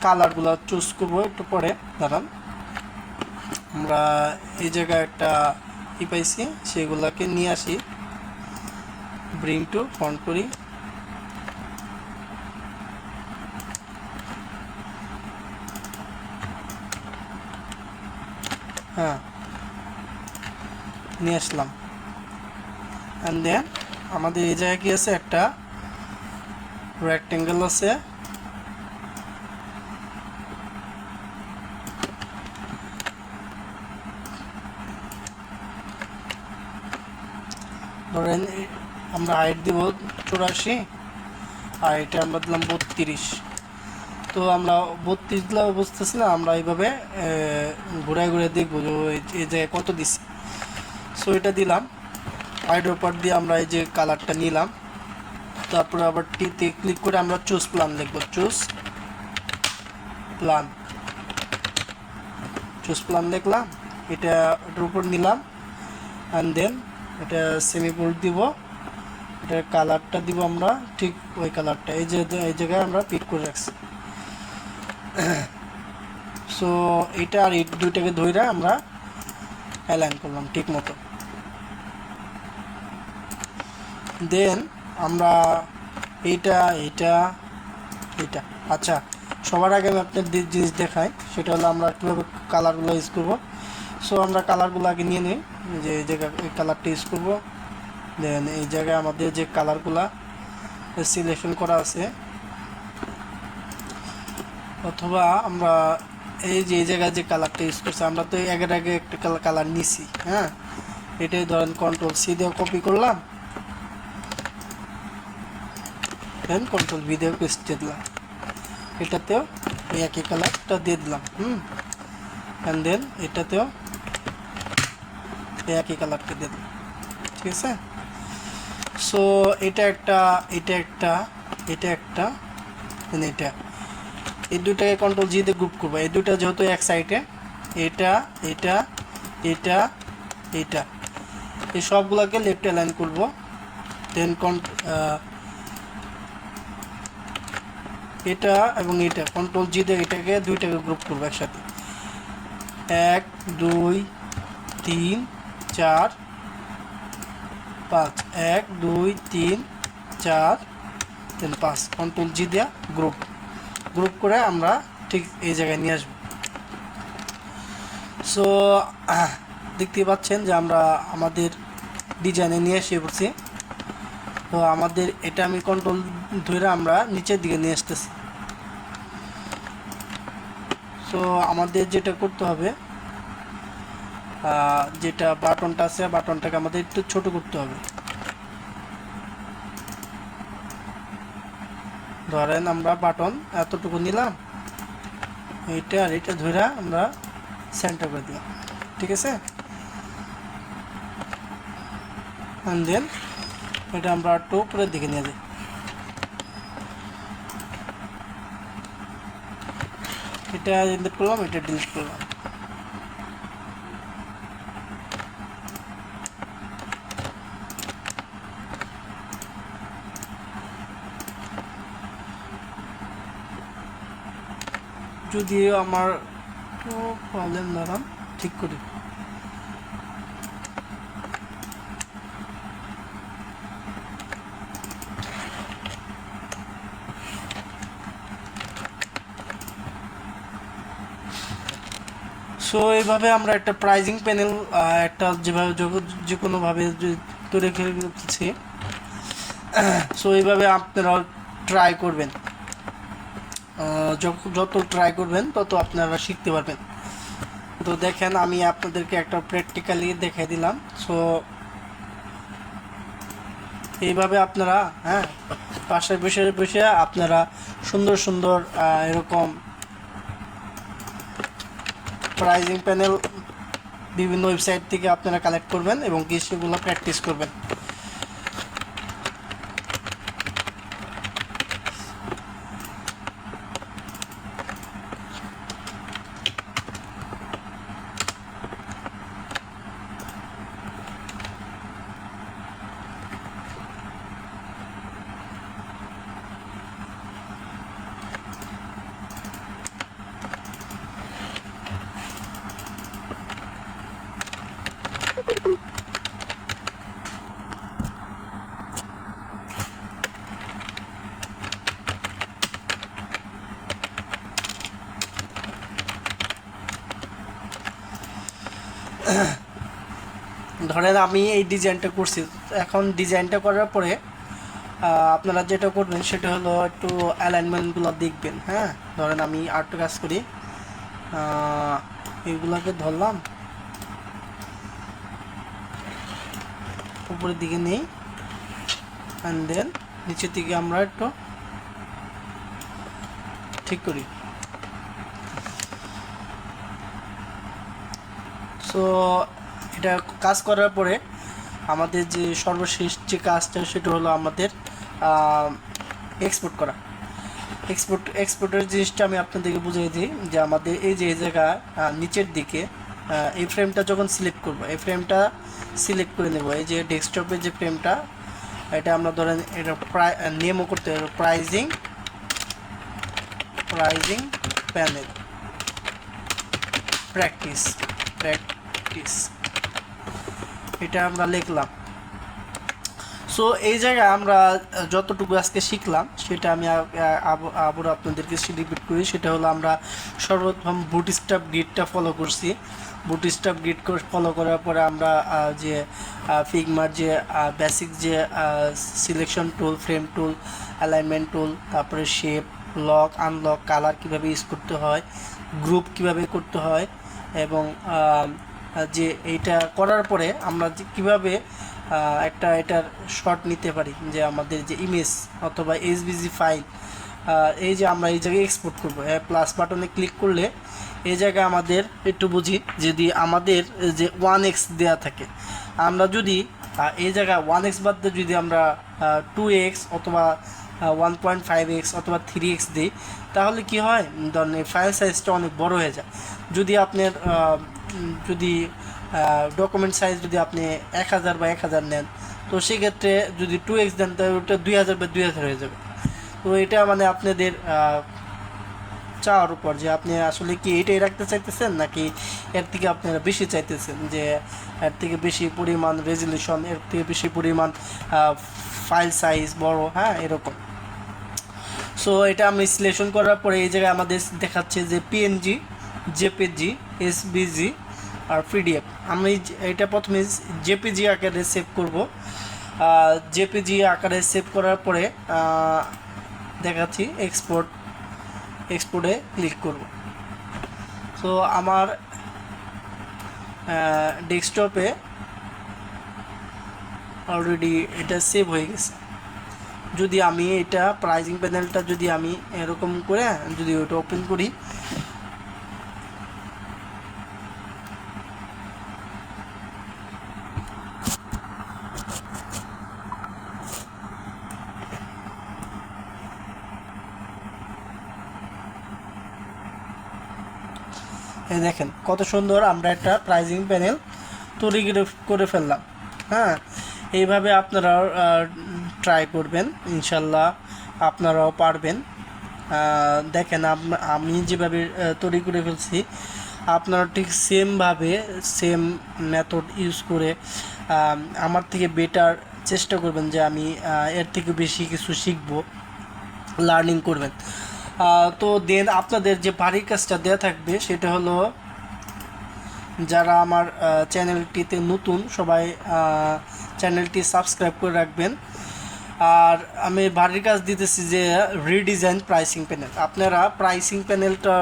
কালারগুলো চুজ করবো একটু পরে, দাঁড়ান আমরা এই জায়গায় একটা পাইছি, সেগুলাকে নিয়ে আসি, ব্রিং টু ফ্রন্ট করি, হ্যাঁ নিয়ে আসলাম। অ্যান্ড দেন আমাদের এই জায়গায় কি আছে, একটা রেক্টেঙ্গেল আছে, ধরেন আমরা হাইট দিব 84 আর এটা আমরা দিলাম 32। তো আমরা 32 দিলাম বুঝতেছি না, আমরা এইভাবে ঘুরায় ঘুরে দেখবো যে এই জায়গায় কত দিচ্ছি। সো এটা দিলাম, হাইড্রো পার্ট দিয়ে আমরা এই যে কালারটা নিলাম। তারপরে আবার টিতে ক্লিক করে আমরা চুজ প্ল্যান লিখবো, চুজ প্ল্যান দেখলাম, এটার উপর নিলাম, অ্যান্ড দেন এটা সেমি বোল্ড দিব, এটার কালারটা দিব আমরা ঠিক ওই কালারটা, এই জায়গায় আমরা পিক করে রাখছি। সো এটা আর এই দুইটাকে ধরে আমরা অ্যালাইন করলাম ঠিক মতো। দেন আমরা এইটা আচ্ছা সবার আগে আমি আপনার জিনিস দেখাই, সেটা হলো আমরা কীভাবে কালারগুলো ইউজ করবো। সো আমরা কালারগুলো আগে নিয়ে নিই, যে এই জায়গায় এই কালারটা ইউজ করবো। দেন এই জায়গায় আমাদের যে কালারগুলা সিলেকশন করা আছে, অথবা আমরা এই জায়গায় যে কালারটা ইউজ করছি, আমরা তো আগে একটা কালার নিছি, হ্যাঁ এটাই ধরেন কন্ট্রোল সি দিয়ে কপি করলাম, দেন কন্ট্রোল ভি দিয়ে পেস্ট দিয়ে দিলাম, এটাতেও এই একই কালারটা দিয়ে দিলাম, অ্যান্ড দেন এটাতেও এই একই কালারটা দিয়ে দিলাম, ঠিক আছে। সো এটা একটা এটা এই দুটাকে কন্ট্রোল জি দিয়ে গ্রুপ করবো, এই দুটা যেহেতু এক সাইডে, এটা এই সবগুলোকে লেফট অ্যালাইন করবো। দেন এটা এবং এটা কন্ট্রোল জি দিয়ে এটাকে দুইটাকে গ্রুপ করবো একসাথে, 1 2 3 4 5 1 2 3 4 3 5 কন্ট্রোল জি দিয়া গ্রুপ করে আমরা ঠিক এই জায়গায় নিয়ে আসবো। সো দেখতে পাচ্ছেন যে আমরা আমাদের ডিজাইনে নিয়ে এসে পড়ছি। তো আমাদের এটা আমি কন্ট্রোল ধরে আমরা নিচের দিকে নিয়ে আসতেছি। সো আমাদের যেটা করতে হবে, যেটা বাটনটা আছে বাটনটাকে আমাদের একটু ছোট করতে হবে। ধরেন আমরা বাটন এতটুকু নিলাম, এইটা আর এটা ধরে আমরা সেন্টার করে দিলাম, ঠিক আছে। অ্যান্ড দেন এটা আমরা একটু উপরের দিকে নিয়ে যাই। এটা ডিলিট করলাম, এটা ডিলিট করলাম। যদিও আমার একটু প্রবলেম দাঁড়ান, ঠিক করি। সো এইভাবে আমরা একটা প্রাইজিং প্যানেল একটা যেভাবে যে কোনোভাবে তৈরি করতেছি। সো এইভাবে আপনারা ট্রাই করবেন, যত ট্রাই করবেন তত আপনারা শিখতে পারবেন। তো দেখেন আমি আপনাদেরকে একটা প্র্যাকটিক্যালি দেখাই দিলাম। সো এইভাবে আপনারা বাসায় বসে বসে আপনারা সুন্দর সুন্দর এরকম প্রাইজিং প্যানেল বিভিন্ন ওয়েবসাইট থেকে আপনারা কালেক্ট করবেন এবং কি সেগুলো প্র্যাকটিস করবেন। ধরেন আমি এই ডিজাইনটা করছি, এখন ডিজাইনটা করার পরে আপনারা যেটা করবেন সেটা হলো একটু অ্যালাইনমেন্টগুলো দেখবেন। ধরেন আমি আরেকটু কাজ করি, এইগুলোকে ধরলাম উপরের দিকে নেই, অ্যান্ড দেন নিচের দিকে আমরা একটু ঠিক করি। সো এটা কাজ করার পরে আমাদের যে সর্বশেষ যে কাজটা সেটা হলো আমাদের এক্সপোর্ট করা। এক্সপোর্টের জিনিসটা আমি আপনাদেরকে বুঝিয়ে দিই যে আমাদের এই যে জায়গায় নিচের দিকে এই ফ্রেমটা যখন সিলেক্ট করব, এই ফ্রেমটা সিলেক্ট করে নেব। এই যে ডেস্কটপের যে ফ্রেমটা, এটা আমরা ধরেন এটা নেমও করতে হবে প্রাইজিং প্যানেল প্র্যাকটিস, এটা আমরা লিখলাম। সো এই জায়গায় আমরা যতটুকু আজকে শিখলাম সেটা আমি আবার আপনাদেরকে রিপিট করি। সেটা হলো আমরা সর্বপ্রথম বুটস্ট্র্যাপ গ্রিডটা ফলো করছি। বুটস্ট্র্যাপ গ্রিড ফলো করার পরে আমরা যে ফিগমার যে বেসিক যে সিলেকশন টুল, ফ্রেম টুল, অ্যালাইনমেন্ট টুল, তারপরে শেপ, লক, আনলক, কালার কীভাবে ইউজ করতে হয়, গ্রুপ কিভাবে করতে হয়, এবং যে এইটা করার পরে আমরা যে কীভাবে একটা এটার শট নিতে পারি, যে আমাদের যে ইমেজ অথবা এসভিজি ফাইল, এই যে আমরা এই জায়গায় এক্সপোর্ট করবো, প্লাস বাটনে ক্লিক করলে এই জায়গায় আমাদের একটু বুঝি, যদি আমাদের যে 1x দেওয়া থাকে, আমরা যদি এই জায়গায় 1x বাদ দিয়ে যদি আমরা 2x অথবা 1.5x অথবা 3x দিই, তাহলে কি হয়, ধরেন এই ফাইল সাইজটা অনেক বড় হয়ে যায়। যদি আপনার যদি ডকুমেন্ট সাইজ যদি আপনি 1000 বা 1000 নেন, তো সেক্ষেত্রে যদি 2x দেন তাহলে ওটা 2000 বা 2000 হয়ে যাবে। তো এটা মানে আপনাদের চাওয়ার উপর যে আপনি আসলে কি এটাই রাখতে চাইতেছেন নাকি এর থেকে আপনারা বেশি চাইতেছেন, যে এর থেকে বেশি পরিমাণ রেজলিউশন, এর থেকে বেশি পরিমাণ ফাইল সাইজ বড়, হ্যাঁ এরকম। সো এটা আমি সিলেকশন করার পরে এই জায়গায় আমাদের দেখাচ্ছে যে পিএনজি, জেপিজি, এসবিজি আর পিডিএফ। আমি এটা প্রথমে জেপিজি আকারে সেভ করব। জেপিজি আকারে সেভ করার পরে দেখাচ্ছি এক্সপোর্টে ক্লিক করব। সো আমার ডেস্কটপে অলরেডি এটা সেভ হয়ে গেছে। যদি আমি এটা প্রাইজিং প্যানেলটা যদি আমি এরকম করে যদি ওটা ওপেন করি, এই দেখেন কত সুন্দর আমরা একটা প্রাইজিং প্যানেল তৈরি করে ফেললাম। হ্যাঁ, এইভাবে আপনারা ট্রাই করবেন, ইনশাল্লাহ আপনারাও পারবেন। দেখেন আমি যেভাবে তৈরি করে ফেলছি, আপনারা ঠিক সেমভাবে সেম মেথড ইউজ করে আমার থেকে বেটার চেষ্টা করবেন, যে আমি এর থেকে বেশি কিছু শিখব, লার্নিং করবেন। তো দেন আপনাদের যে বাড়ির কাজটা দেওয়া থাকবে সেটা হলো, যারা আমার চ্যানেলটিতে নতুন সবাই চ্যানেলটি সাবস্ক্রাইব করে রাখবেন। আর আমি বাড়ির কাজ দিতেছি যে রিডিজাইন প্রাইসিং প্যানেল। আপনারা প্রাইসিং প্যানেলটা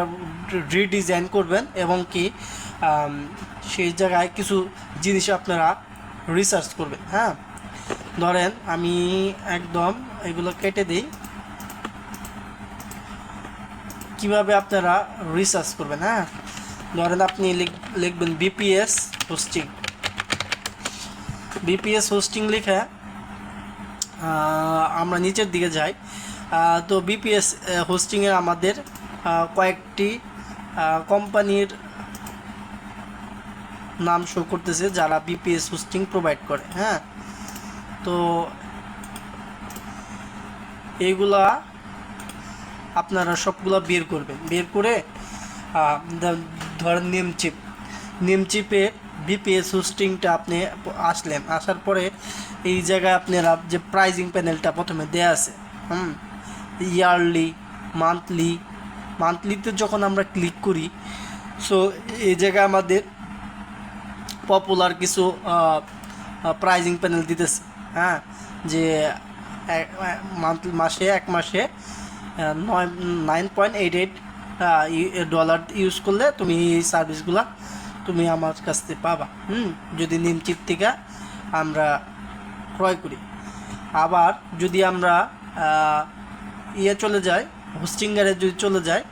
রিডিজাইন করবেন এবং কি সেই জায়গায় কিছু জিনিস আপনারা রিসার্চ করবেন। হ্যাঁ, ধরেন আমি একদম এগুলো কেটে দিই। কিভাবে আপনারা রিসার্চ করবেন? হ্যাঁ, ধরেন আপনি লিখবেন বিপিএস হোস্টিং লিখে আমরা নিচের দিকে যাই। তো বিপিএস হোস্টিংয়ে আমাদের কয়েকটি কোম্পানির নাম শো করতেছে যারা বিপিএস হোস্টিং প্রোভাইড করে। হ্যাঁ, তো এইগুলা আপনারা সবগুলো বের করবেন। বের করে ধরেন নেমচিপে বিপিএস হোস্টিংটা আপনি আসার পরে এই জায়গায় আপনারা যে প্রাইজিং প্যানেলটা প্রথমে দেয়া আছে, ইয়ারলি, মান্থলিতে যখন আমরা ক্লিক করি, সো এই জায়গায় আমাদের পপুলার কিছু প্রাইজিং প্যানেল দিতেছে। হ্যাঁ, যে এক মাসে $9.88 ইউজ করলে তুমি এই সার্ভিসগুলো তুমি আমার কাছ থেকে পাবা, যদি নেমচিপ থেকে আমরা ক্রয় করি। আবার যদি আমরা চলে যাই, হোস্টিংয়ারে যদি চলে যায়,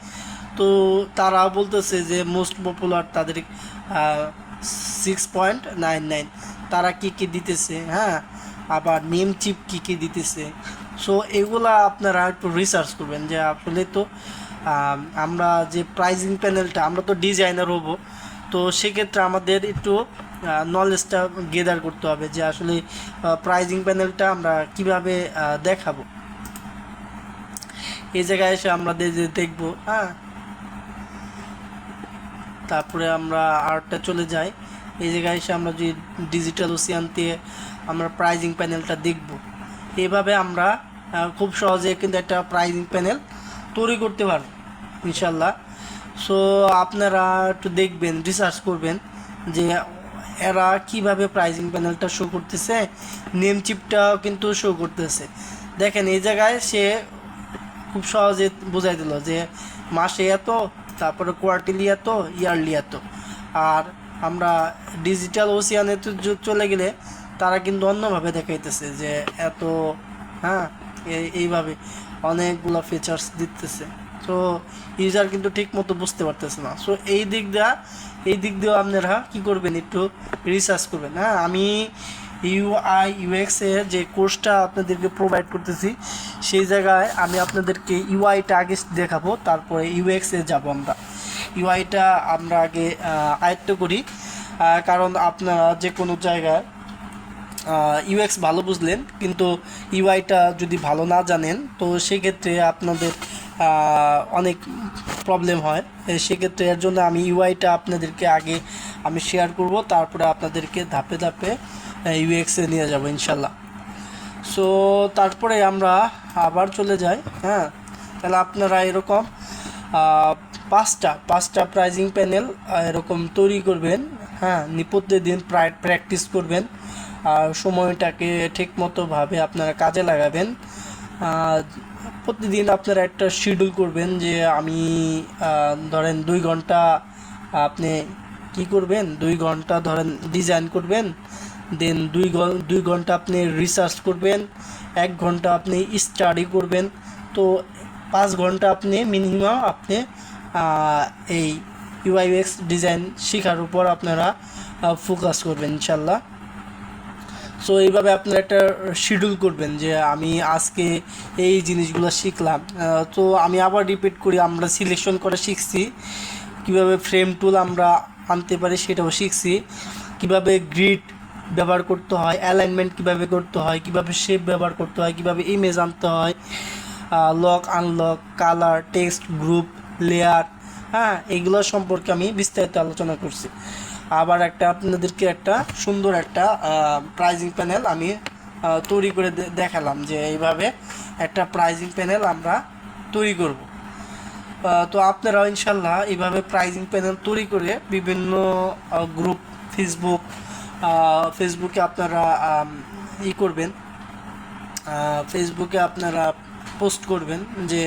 তো তারা বলতেছে যে মোস্ট পপুলার তাদের 6.99 তারা কী দিতেছে। হ্যাঁ, আবার নেমচিপ কী দিতেছে। সো এগুলা আপনারা একটু রিসার্চ করবেন, যে আসলে তো আমরা যে প্রাইজিং প্যানেলটা, আমরা তো ডিজাইনার হব, তো সেক্ষেত্রে আমাদের একটু নলেজটা গেদার করতে হবে যে আসলে প্রাইজিং প্যানেলটা আমরা কিভাবে দেখাবো। এই জায়গায় এসে আমরা দেখব। হ্যাঁ, তারপরে আমরা আরেকটা চলে যাই। এই জায়গায় এসে আমরা যদি ডিজিটাল ওসিয়ান দিয়ে আমরা প্রাইজিং প্যানেলটা দেখব। এইভাবে আমরা খুব সহজে কিন্তু একটা প্রাইজিং প্যানেল তৈরি করতে পারব ইনশাল্লাহ। সো আপনারা একটু দেখবেন, রিসার্চ করবেন যে এরা কিভাবে প্রাইজিং প্যানেলটা শো করতেছে। নেমচিপটাও কিন্তু শো করতেছে। দেখেন এই জায়গায় সে খুব সহজে বোঝাই দিল যে মাসে এত, তারপরে কোয়ার্টারলি এত, ইয়ারলি এত। আর আমরা ডিজিটাল ওসিয়ানে চলে গেলে তারা কিন্তু অন্যভাবে দেখাইতেছে যে এত। হ্যাঁ, এইভাবে অনেকগুলো ফিচার্স দিতেছে। সো ইউজার কিন্তু ঠিক মতো বুঝতে পারতেছে না। সো এই দিক দিয়েও আপনারা কী করবেন, একটু রিসার্চ করবেন। হ্যাঁ, আমি ইউএক্স এর যে কোর্সটা আপনাদেরকে প্রোভাইড করতেছি, সেই জায়গায় আমি আপনাদেরকে ইউআইটা আগে দেখাবো, তারপরে ইউএক্সে যাব। আমরা ইউআইটা আমরা আগে আয়ত্ত করি, কারণ আপনারা যে কোনো জায়গায় ইউএক্স ভালো বুঝলেন কিন্তু ইউআইটা যদি ভালো না জানেন, তো সেক্ষেত্রে আপনাদের অনেক প্রবলেম হয়। সেক্ষেত্রে এর জন্য আমি ইউআইটা আপনাদেরকে আগে আমি শেয়ার করব, তারপরে আপনাদেরকে ধাপে ধাপে ইউএক্সে নিয়ে যাব ইনশাল্লাহ। সো তারপরে আমরা আবার চলে যাই। হ্যাঁ, তাহলে আপনারা এরকম পাঁচটা প্রাইজিং প্যানেল এরকম তৈরি করবেন। হ্যাঁ, প্রতিদিন প্র্যাকটিস করবেন আর সময়টাকে ঠিকমতোভাবে আপনারা কাজে লাগাবেন। প্রতিদিন আপনারা একটা শিডিউল করবেন যে আমি ধরেন 2 ঘন্টা আপনি কি করবেন, 2 ঘন্টা ধরেন ডিজাইন করবেন, দেন 2 ঘন্টা আপনি রিসার্চ করবেন, 1 ঘন্টা আপনি স্টাডি করবেন। তো 5 ঘন্টা আপনি মিনিমাম আপনি এই ইউআইএক্স ডিজাইন শেখার উপর আপনারা ফোকাস করবেন ইনশাল্লাহ। সো এইভাবে আপনারা একটা শিডিউল করবেন যে আমি আজকে এই জিনিসগুলো শিখলাম। তো আমি আবার রিপিট করি, আমরা সিলেকশন করে শিখছি, কিভাবে ফ্রেম টুল আমরা আনতে পারি সেটাও শিখছি, কিভাবে গ্রিড ব্যবহার করতে হয়, অ্যালাইনমেন্ট কিভাবে করতে হয়, কিভাবে শেপ ব্যবহার করতে হয়, কিভাবে ইমেজ আনতে হয়, lock unlock, colour, text, group, layer. হ্যাঁ, এইগুলো সম্পর্কে আমি বিস্তারিত আলোচনা করছি। আবার আপনাদেরকে একটা সুন্দর একটা প্রাইজিং প্যানেল আমি তৈরি করে দেখালাম যে এইভাবে একটা প্রাইজিং প্যানেল আমরা তৈরি করব। তো আপনারাও ইনশাল্লাহ এইভাবে প্রাইজিং প্যানেল তৈরি করে বিভিন্ন গ্রুপ, ফেসবুকে আপনারা করবেন, ফেসবুকে আপনারা পোস্ট করবেন যে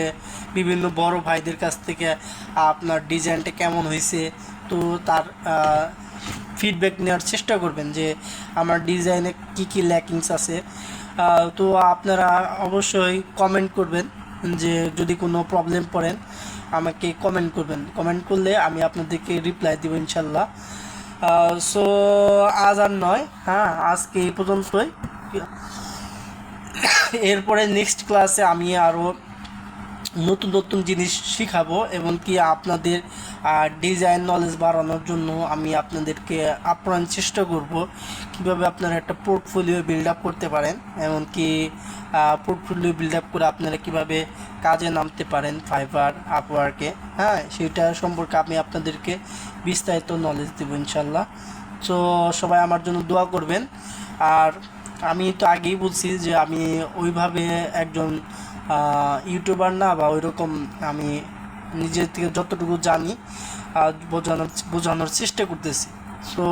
বিভিন্ন বড় ভাইদের কাছ থেকে আপনার ডিজাইনটা কেমন হয়েছে। তো তার ফিডব্যাক নেওয়ার চেষ্টা করবেন যে আমার ডিজাইনে কি কি ল্যাকিংস আছে। তো আপনারা অবশ্যই কমেন্ট করবেন, যে যদি কোনো প্রবলেম পড়েন আমাকে কমেন্ট করবেন, কমেন্ট করলে আমি আপনাদেরকে রিপ্লাই দেবো ইনশাল্লাহ। সো আজ আর নয়, হ্যাঁ আজকে এই পর্যন্তই। এরপরে নেক্সট ক্লাসে আমি আরও নতুন নতুন জিনিস শিখাবো, এবং কি আপনাদের ডিজাইন নলেজ বাড়ানোর জন্য আমি আপনাদেরকে আপ্রাণ চেষ্টা করব কীভাবে আপনারা একটা পোর্টফোলিও বিল্ড আপ করতে পারেন, এমনকি পোর্টফোলিও বিল্ড আপ করে আপনারা কীভাবে কাজে নামতে পারেন ফাইবার, আপওয়ার্কে। হ্যাঁ, সেটা সম্পর্কে আমি আপনাদেরকে বিস্তারিত নলেজ দেবো ইনশাল্লাহ। তো সবাই আমার জন্য দোয়া করবেন। আর আমি তো আগেই বলছি যে আমি ওইভাবে একজন ইউটিউবার না, বা ওই রকম, আমি নিজের থেকে যতটুকু জানি বোঝানোর চেষ্টা করতেছি। সো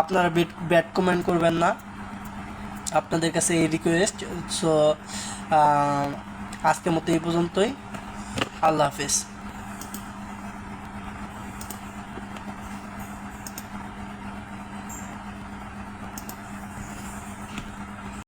আপনারা ব্যাড কমেন্ট করবেন না, আপনাদের কাছে এই রিকোয়েস্ট। সো আজকের মতো এই পর্যন্তই। আল্লাহ হাফেজ।